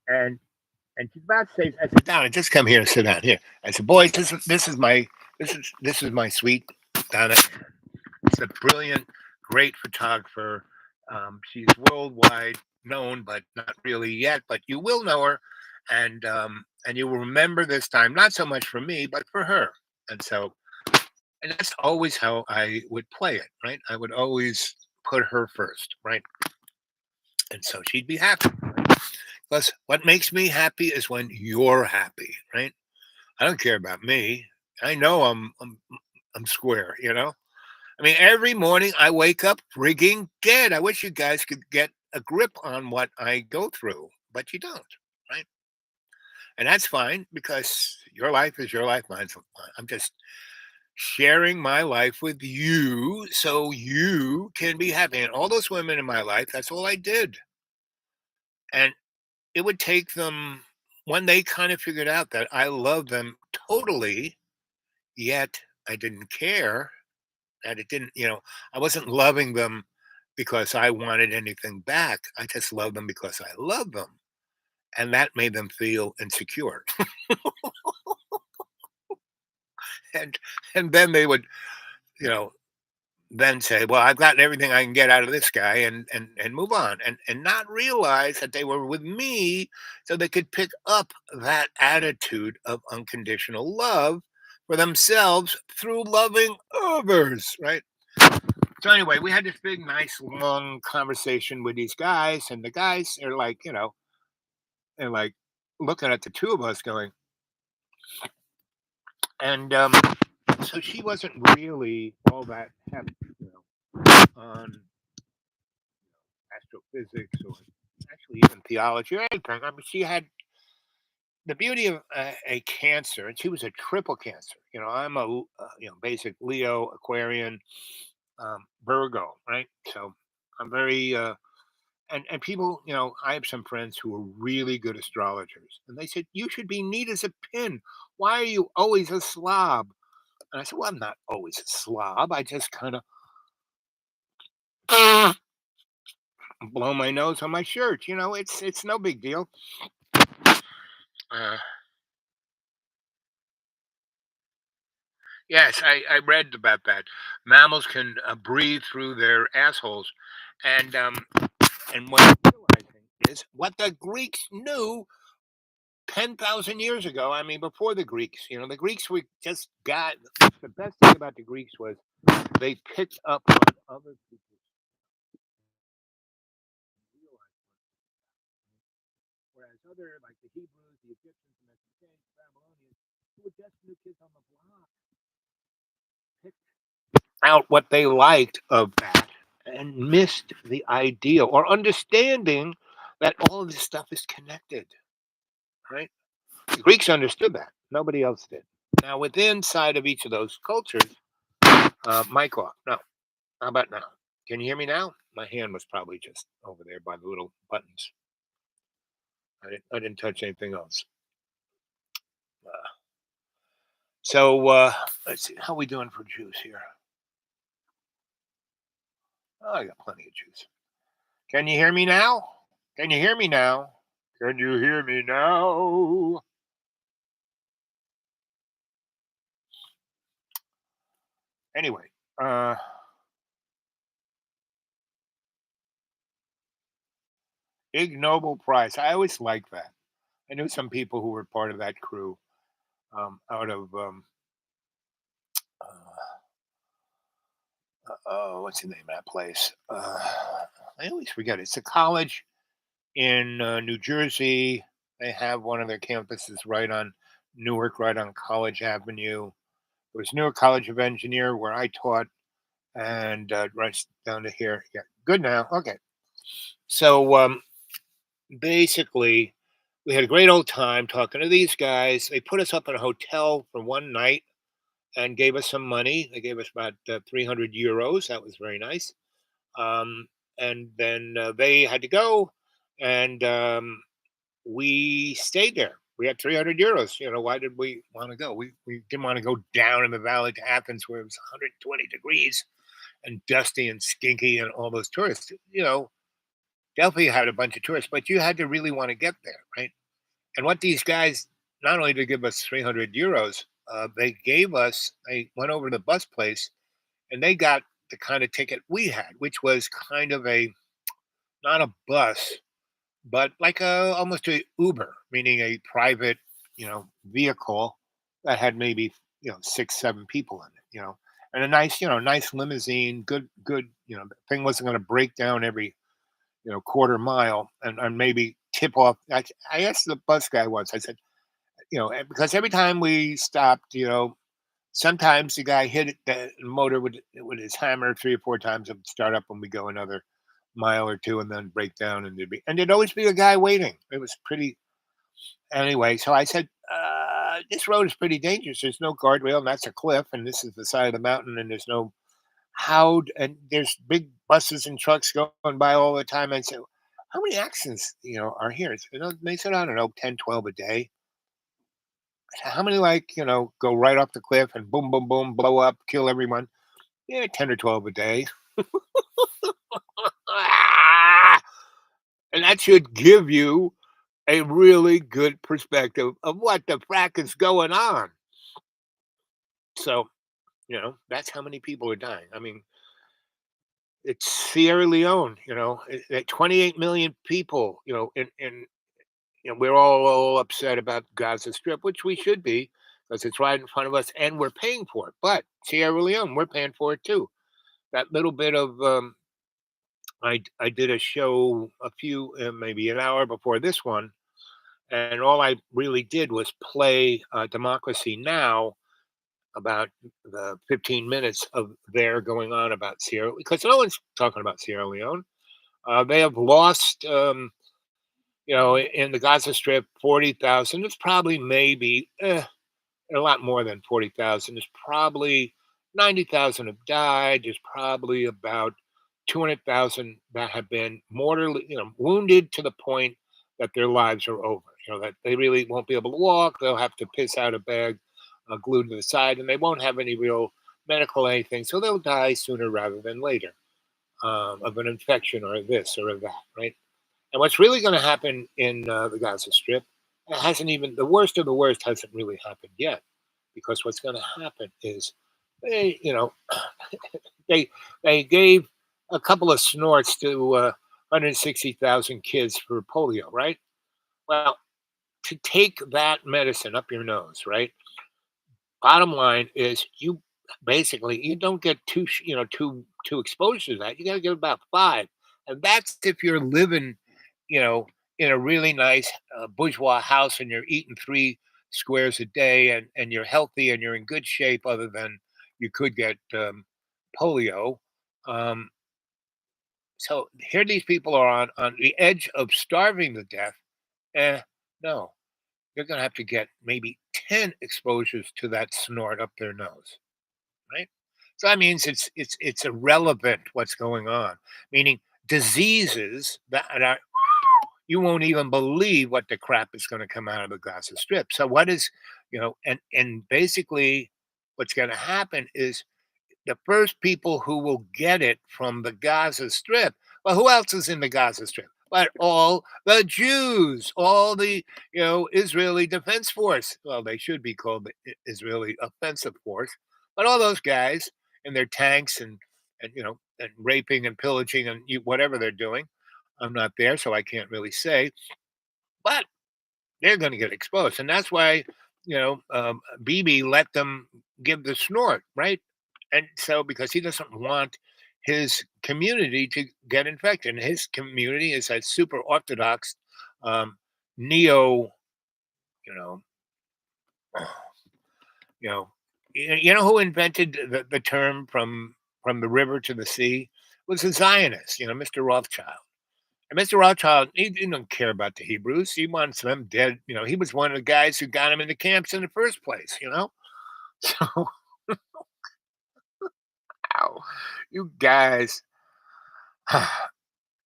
And she's about to say, I said, Donna, just come here and sit down here. I said, boys, this is my sweet Donna. She's a brilliant, great photographer. She's worldwide known, but not really yet. But you will know her, and you will remember this time, not so much for me, but for her. And so, and that's always how I would play it, right? I would always put her first, right? And so she'd be happy. Because what makes me happy is when you're happy, right? I don't care about me. I know I'm square, I mean, every morning I wake up frigging dead. I wish you guys could get a grip on what I go through, but you don't, right? And that's fine, because your life is your life. Mine's mine. I'm just sharing my life with you so you can be happy. And all those women in my life, that's all I did. And it would take them, when they kind of figured out that I love them totally, yet I didn't care, that it didn't, I wasn't loving them because I wanted anything back. I just loved them because I love them. And that made them feel insecure. and and then they would, you know, then say, well, I've gotten everything I can get out of this guy, and move on, and not realize that they were with me so they could pick up that attitude of unconditional love for themselves through loving others, right? So anyway, we had this big, nice, long conversation with these guys, and the guys are like, and like looking at the two of us going, and so she wasn't really all that heavy, on astrophysics or actually even theology or anything. I mean, she had the beauty of a Cancer, and she was a triple Cancer. I'm a basic Leo, Aquarian, Virgo, right? So I'm very and people, I have some friends who are really good astrologers, and they said you should be neat as a pin. Why are you always a slob? And I said, well, I'm not always a slob. I just kind of blow my nose on my shirt. It's no big deal. Uh, yes, I read about that. Mammals can breathe through their assholes, and what I'm realizing is what the Greeks knew 10,000 years ago. I mean, before the Greeks, the Greeks were just got the best thing about the Greeks was they picked up on other people's realized whereas other like the Hebrews, the Egyptians, the Mesopotamians, the Babylonians, who were just new kids on the block, picked out what they liked of that and missed the idea or understanding that all of this stuff is connected, right? The Greeks understood that. Nobody else did. Now, within side of each of those cultures, mic off. No. How about now? Can you hear me now? My hand was probably just over there by the little buttons. I didn't touch anything else. So let's see. How are we doing for juice here? Oh, I got plenty of juice. Can you hear me now? Can you hear me now? Can you hear me now? Anyway, Ig Nobel Prize. I always liked that. I knew some people who were part of that crew out of oh, what's the name of that place? I always forget. It's a college in New Jersey. They have one of their campuses right on Newark, right on College Avenue. It was Newark College of Engineer where I taught, and right down to here. Yeah, good now. Okay. So basically, we had a great old time talking to these guys. They put us up in a hotel for one night and gave us some money. They gave us about 300 euros. That was very nice. Um, and then they had to go, and we stayed there. We had 300 euros. Why did we want to go? We didn't want to go down in the valley to Athens where it was 120 degrees and dusty and skinky and all those tourists. Delphi had a bunch of tourists, but you had to really want to get there, right? And what these guys not only did give us 300 euros, they went over to the bus place and they got the kind of ticket we had, which was kind of not a bus, but like almost a Uber, meaning a private, vehicle that had maybe, 6, 7 people in it, and a nice, nice limousine, good, the thing wasn't going to break down every, quarter mile and maybe tip off. I asked the bus guy once, I said, because every time we stopped, sometimes the guy hit the motor with his hammer 3 or 4 times and start up when we go another mile or two and then break down, and there'd always be a guy waiting. It was pretty anyway. So I said, this road is pretty dangerous. There's no guardrail, and that's a cliff, and this is the side of the mountain, and there's no and there's big buses and trucks going by all the time. I said, how many accidents, are here? They said, I don't know, 10, 12 a day. How many go right off the cliff and boom, boom, boom, blow up, kill everyone? Yeah, 10 or 12 a day. And that should give you a really good perspective of what the frack is going on. So, that's how many people are dying. I mean, it's Sierra Leone, 28 million people, we're all upset about Gaza Strip, which we should be because it's right in front of us and we're paying for it. But Sierra Leone, we're paying for it too. That little bit of, I did a show maybe an hour before this one, And all I really did was play Democracy Now! About the 15 minutes of their going on about Sierra, because no one's talking about Sierra Leone. They have lost, in the Gaza Strip, 40,000. It's probably maybe a lot more than 40,000. There's probably 90,000 have died. There's probably about 200,000 that have been mortally, wounded to the point that their lives are over. That they really won't be able to walk. They'll have to piss out a bag glued to the side, and they won't have any real medical anything. So they'll die sooner rather than later of an infection or this or that, right? And what's really going to happen in the Gaza Strip, it hasn't even, the worst of the worst hasn't really happened yet, because what's going to happen is they, they gave a couple of snorts to 160,000 kids for polio, right? Well, to take that medicine up your nose, right? Bottom line is you don't get two exposures to that. You got to get about 5, and that's if you're living, in a really nice bourgeois house and you're eating 3 squares a day and you're healthy and you're in good shape. Other than you could get polio. Um, so here these people are on the edge of starving to death. No, you're going to have to get maybe 10 exposures to that snort up their nose, right? So that means it's irrelevant what's going on, meaning diseases that are, you won't even believe what the crap is going to come out of the Gaza Strip. So what is, and basically what's going to happen is the first people who will get it from the Gaza Strip. Well, who else is in the Gaza Strip? But all the Jews, all the Israeli Defense Force. Well, they should be called the Israeli Offensive Force. But all those guys in their tanks and raping and pillaging and whatever they're doing. I'm not there, so I can't really say. But they're going to get exposed, and that's why Bibi let them give the snort, right? And so because he doesn't want his community to get infected, and his community is a super orthodox neo, you know, you know, who invented the term from the river to the sea was a Zionist, Mr. Rothschild. And Mr. Rothschild, he didn't care about the Hebrews. He wants them dead. He was one of the guys who got him in the camps in the first place. So, wow, you guys.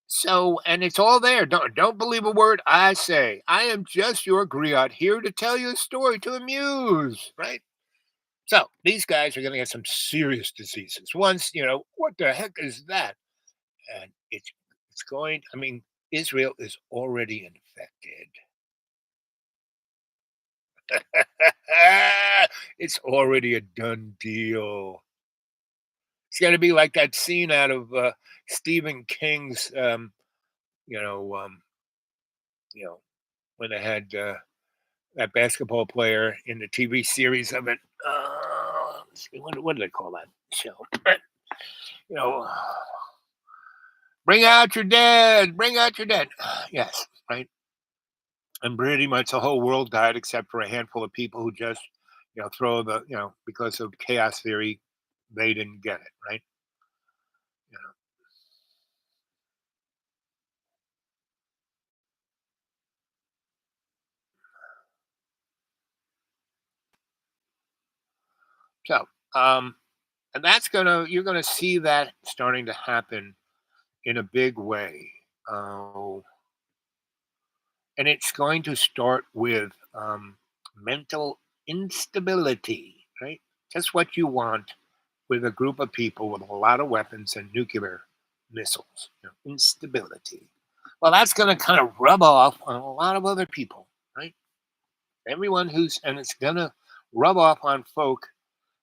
So, and it's all there. Don't believe a word I say. I am just your griot here to tell you a story to amuse, right? So these guys are going to get some serious diseases. Once, what the heck is that? And it's going. I mean, Israel is already infected. It's already a done deal. It's going to be like that scene out of Stephen King's, you know, um, when they had that basketball player in the TV series of it. Let's see, what do they call that show? you know, bring out your dead. Bring out your dead. Yes, right. And pretty much the whole world died except for a handful of people who just, throw the, because of chaos theory, they didn't get it, right? You know. So, and you're gonna see that starting to happen in a big way. Uh, and it's going to start with mental instability, right? Just what you want with a group of people with a lot of weapons and nuclear missiles, instability. Well, that's going to kind of rub off on a lot of other people, right? Everyone and it's going to rub off on folk.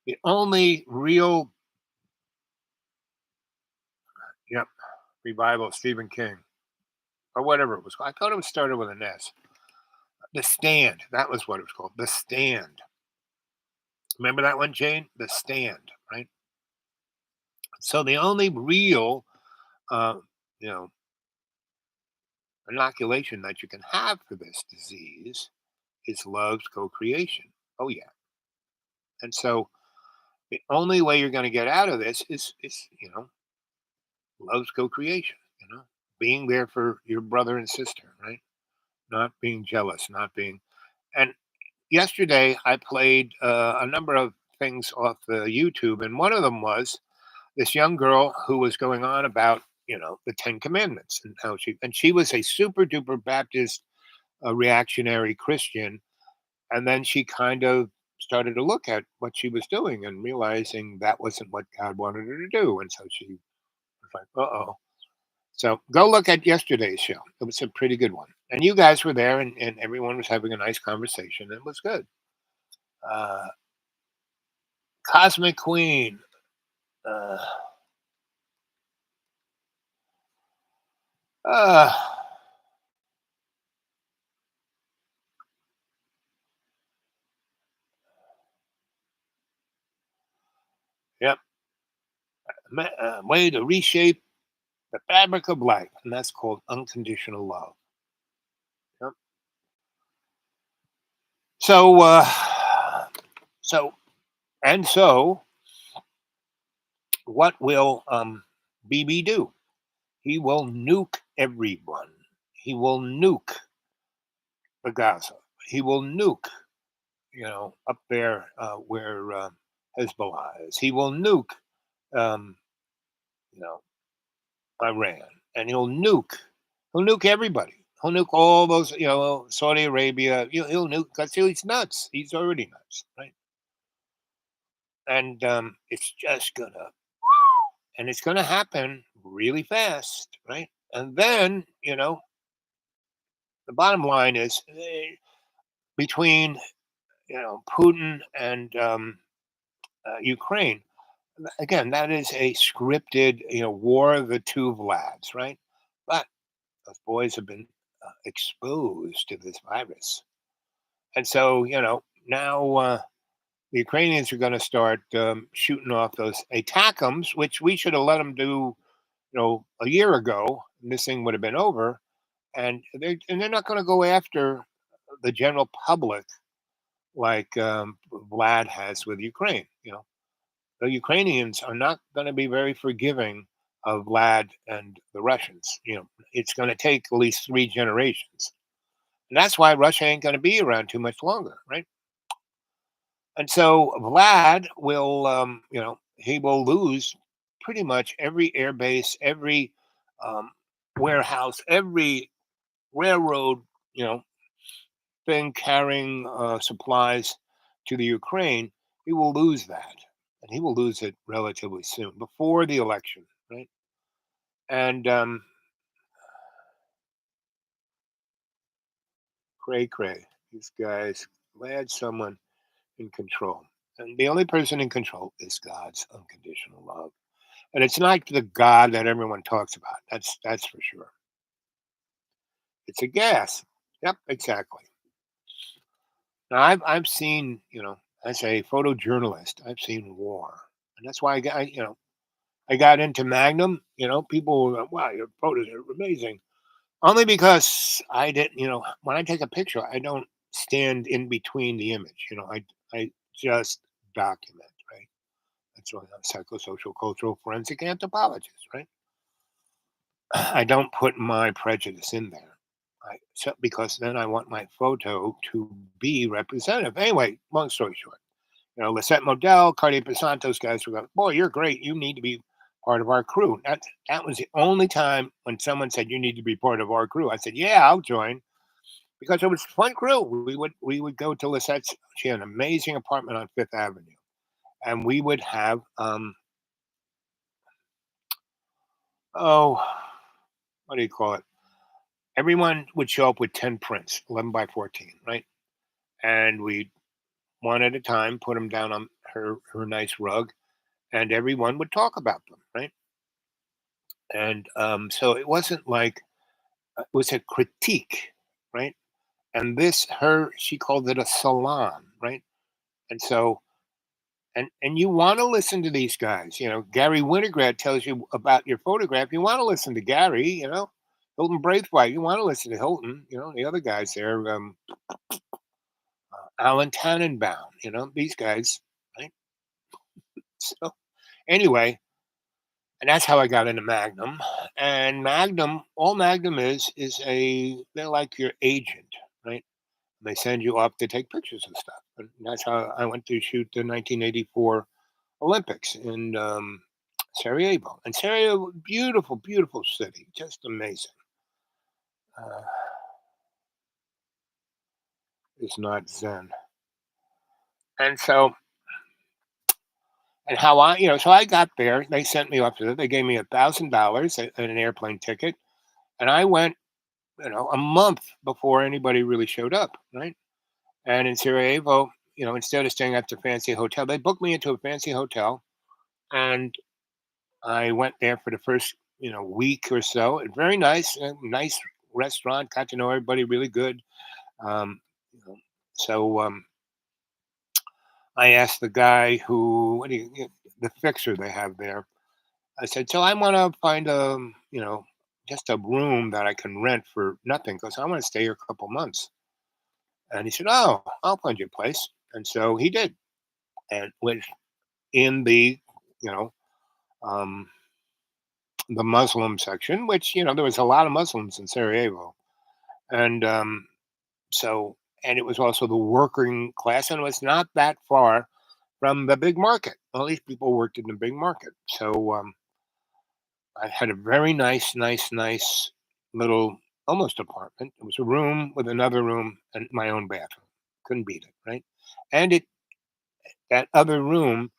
The only real, revival of Stephen King, or whatever it was called. I thought it was started with an S. The Stand. That was what it was called. The Stand. Remember that one, Jane? The Stand, right? So the only real, uh, you know, inoculation that you can have for this disease is love's co-creation. Oh yeah. And so the only way you're going to get out of this is love's co-creation, being there for your brother and sister, right? Not being jealous, not being. And yesterday I played a number of things off the YouTube, and one of them was this young girl who was going on about the Ten Commandments and how she was a super duper Baptist reactionary Christian, and then she kind of started to look at what she was doing and realizing that wasn't what God wanted her to do, and so she was like, "Uh oh." So go look at yesterday's show. It was a pretty good one, and you guys were there, and everyone was having a nice conversation. It was good. Uh, Cosmic Queen. Uh, uh, yep. Way to reshape the fabric of life, and that's called unconditional love. Yep. So, so, and so, what will BB do? He will nuke everyone. He will nuke the Gaza. He will nuke, up there where Hezbollah is. He will nuke, um, you know, Iran, and he'll nuke. He'll nuke everybody. He'll nuke all those, Saudi Arabia. He'll nuke because he's nuts. He's already nuts, right? And it's gonna happen really fast, right? And then, the bottom line is between, Putin and Ukraine. Again, that is a scripted, war of the two Vlads, right? But those boys have been exposed to this virus, and so now the Ukrainians are going to start shooting off those ATACMS, which we should have let them do, a year ago. And this thing would have been over, and they're not going to go after the general public like Vlad has with Ukraine. The Ukrainians are not going to be very forgiving of Vlad and the Russians. It's going to take at least 3 generations. And that's why Russia ain't going to be around too much longer, right? And so Vlad will, he will lose pretty much every air base, every warehouse, every railroad, thing carrying supplies to the Ukraine. He will lose that. And he will lose it relatively soon, before the election, right? And cray, these guys, glad someone in control. And the only person in control is God's unconditional love. And it's not the God that everyone talks about. That's for sure. It's a gas. Yep, exactly. Now I've seen, as a photojournalist, I've seen war. And that's why I got into Magnum. People were like, wow, your photos are amazing. Only because I didn't, when I take a picture, I don't stand in between the image. I just document, right? That's why I'm a psychosocial cultural forensic anthropologist, right? I don't put my prejudice in there. Because then I want my photo to be representative. Anyway, long story short, Lisette Modell, Cartier Santos guys were going, boy, you're great. You need to be part of our crew. That was the only time when someone said you need to be part of our crew. I said, yeah, I'll join, because it was a fun crew. We would go to Lisette's. She had an amazing apartment on Fifth Avenue, and we would have what do you call it? Everyone would show up with 10 prints, 11 by 14, right? And we one at a time put them down on her nice rug, and everyone would talk about them, right? And so it wasn't like it was a critique, right? And she called it a salon, right? And so, and you want to listen to these guys. Gary Winograd tells you about your photograph. You want to listen to Gary, Hilton Braithwaite. You want to listen to Hilton? The other guys there, Alan Tannenbaum. These guys. Right? So anyway, and that's how I got into Magnum. And Magnum, all Magnum they're like your agent, right? They send you up to take pictures and stuff. And that's how I went to shoot the 1984 Olympics in Sarajevo. And Sarajevo, beautiful, beautiful city, just amazing. It's not Zen. And so, and how so I got there. They sent me up there. They gave me $1,000 and an airplane ticket, and I went, a month before anybody really showed up, right? And in Sarajevo, instead of staying at the fancy hotel, they booked me into a fancy hotel, and I went there for the first, week or so. And very nice, nice restaurant. Got to know everybody really good. Um, so I asked the guy the fixer they have there. I said, so I want to find just a room that I can rent for nothing because I want to stay here a couple months. And he said, oh, I'll find you a place. And so he did. And was in the, um, the Muslim section, which, there was a lot of Muslims in Sarajevo. And and it was also the working class, and it was not that far from the big market. All these people worked in the big market. So I had a very nice little almost apartment. It was a room with another room and my own bathroom. Couldn't beat it, right? And that other room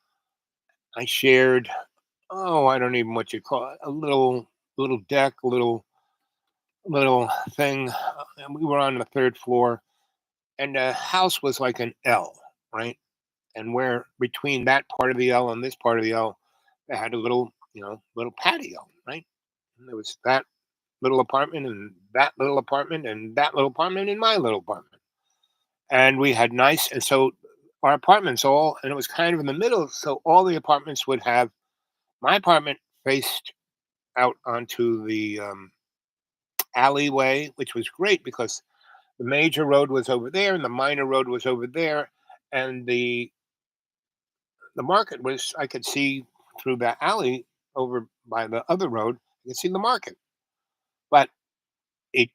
I shared, I don't even what you call it, a little deck, little thing. And we were on the third floor, and the house was like an L, right? And where between that part of the L and this part of the L, they had a little, little patio, right? And there was that little apartment and that little apartment and that little apartment and my little apartment. And we had nice, and so our apartments and it was kind of in the middle. So all the apartments would have, my apartment faced out onto the alleyway, which was great because the major road was over there and the minor road was over there. And the market was, I could see through that alley over by the other road, you could see the market. But it,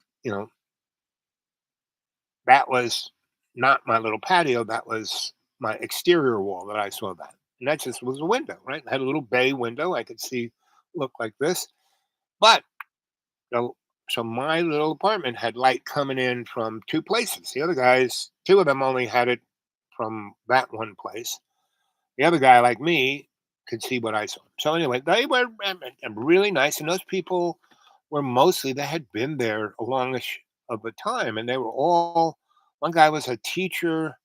that was not my little patio. That was my exterior wall that I saw that. And that just was a window, right? It had a little bay window. I could see, look like this. But, so my little apartment had light coming in from two places. The other guys, two of them only had it from that one place. The other guy, like me, could see what I saw. So anyway, they were really nice. And those people were mostly, they had been there a longish of a time. And they were all, one guy was a teacher.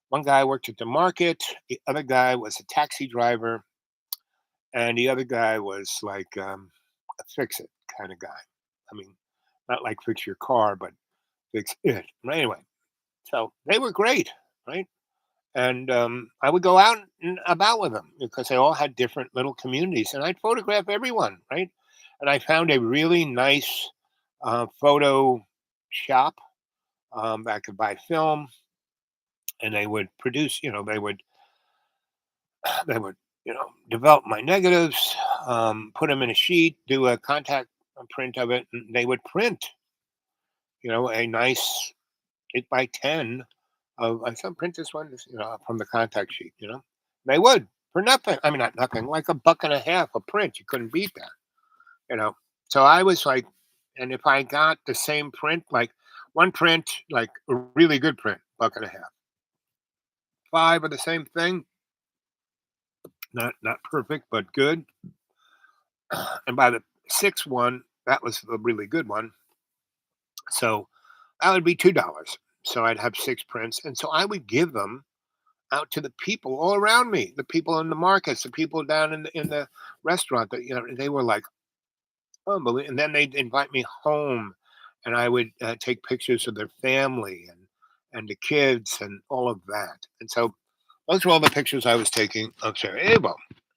One guy worked at the market. The other guy was a taxi driver. And the other guy was like a fix-it kind of guy. I mean, not like fix your car, but fix it. Anyway, so they were great, right? And I would go out and about with them because they all had different little communities, and I'd photograph everyone, right? And I found a really nice photo shop that could buy film, and they would produce. They would develop my negatives, put them in a sheet, do a contact print of it, and they would print a nice 8x10 of, I said, print this one, from the contact sheet. They would for nothing. I mean, not nothing, like $1.50 a print. You couldn't beat that. So I was like, and if I got the same print, like one print, like a really good print, $1.50. 5 of the same thing, not perfect, but good. And by the 6th one, that was a really good one. So that would be $2. So I'd have 6 prints, and so I would give them out to the people all around me, the people in the markets, the people down in the restaurant. That they were like, unbelievable. And then they'd invite me home, and I would take pictures of their family and the kids and all of that. And so those were all the pictures I was taking of Sarajevo.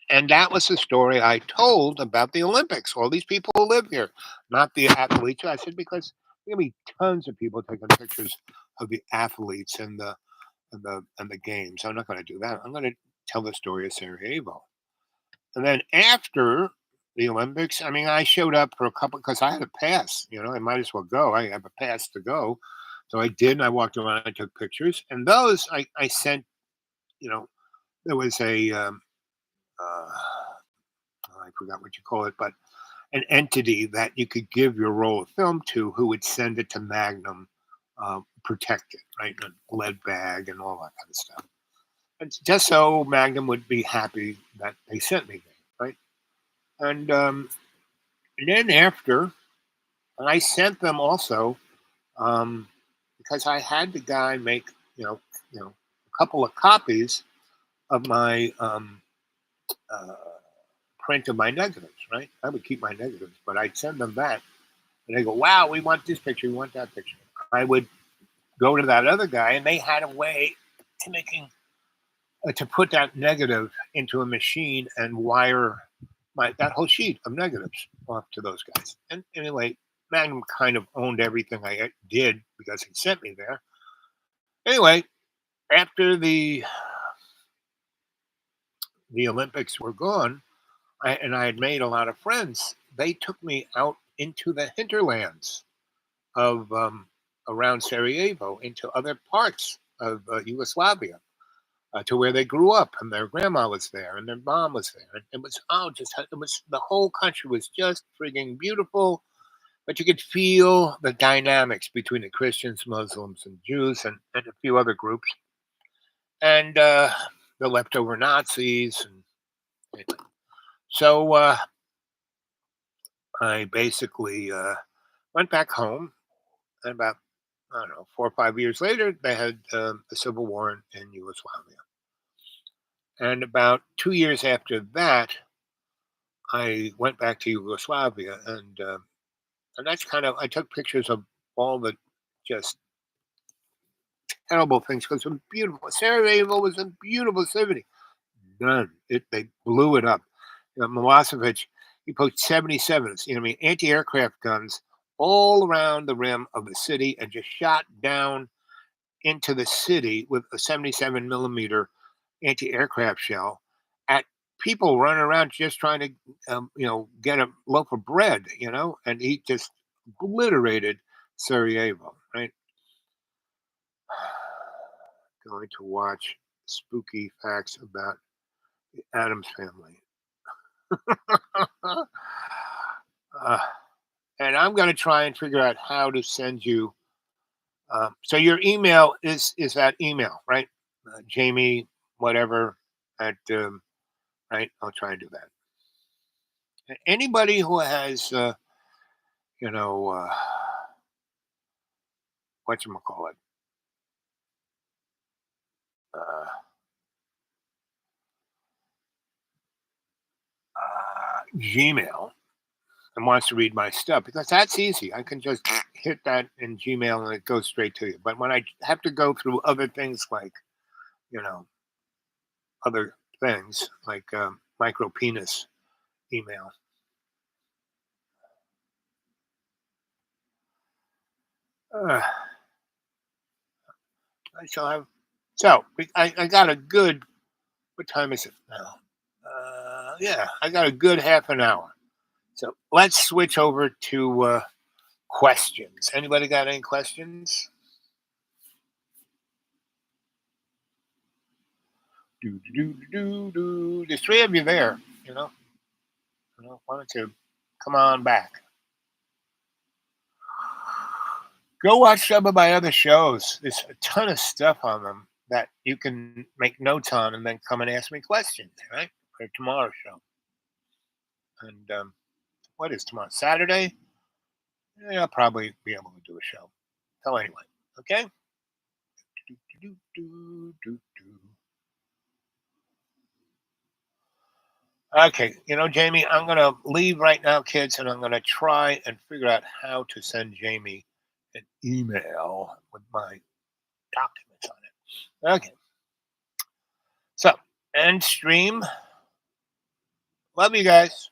And that was the story I told about the Olympics. All these people who live here, not the athletes. I said because there's gonna be tons of people taking pictures of the athletes and the games. I'm not going to do that. I'm going to tell the story of Sarajevo. And then after the Olympics, I mean, I showed up for a couple because I had a pass. I might as well go. I have a pass to go, so I did. And I walked around. I took pictures, and those I sent. There was a I forgot what you call it, but an entity that you could give your roll of film to, who would send it to Magnum, protected, right, in a lead bag and all that kind of stuff. And just so Magnum would be happy that they sent me there, right? And then after, I sent them also because I had the guy make a couple of copies of my print of my negatives, right? I would keep my negatives, but I'd send them that, and they go, "Wow, we want this picture, we want that picture." I would go to that other guy, and they had a way to put that negative into a machine and wire that whole sheet of negatives off to those guys. And anyway, Magnum kind of owned everything I did because he sent me there. Anyway, after the Olympics were gone, I had made a lot of friends. They took me out into the hinterlands of around Sarajevo, into other parts of Yugoslavia, to where they grew up, and their grandma was there, and their mom was there. And it was the whole country was just frigging beautiful, but you could feel the dynamics between the Christians, Muslims, and Jews, and a few other groups, and the leftover Nazis. And anyway. So I basically went back home, and about, I don't know, 4 or 5 years later, they had a civil war in Yugoslavia. And about 2 years after that, I went back to Yugoslavia, and that's I took pictures of all the just terrible things because it was beautiful. Sarajevo was a beautiful city. They blew it up. Milosevic, he put 77s, anti-aircraft guns all around the rim of the city, and just shot down into the city with a 77 millimeter anti-aircraft shell at people running around just trying to, get a loaf of bread, and he just obliterated Sarajevo, right? Going to watch spooky facts about the Adams family. And I'm going to try and figure out how to send you. So your email is that email, right? Jamie, whatever, at right. I'll try and do that. Anybody who has, whatchamacallit, Gmail, and wants to read my stuff, because that's easy. I can just hit that in Gmail and it goes straight to you. But when I have to go through other things like, other things like micro penis email. I shall have. So I got a good. What time is it now? Yeah, I got a good half an hour. So let's switch over to questions. Anybody got any questions? There's 3 of you there. Why don't you come on back? Go watch some of my other shows. There's a ton of stuff on them that you can make notes on and then come and ask me questions, right? For tomorrow's show. And what is tomorrow? Saturday? Yeah, I'll probably be able to do a show. So anyway, okay? Okay, Jamie, I'm going to leave right now, kids, and I'm going to try and figure out how to send Jamie an email with my documents on it. Okay. So, end stream. Love you guys.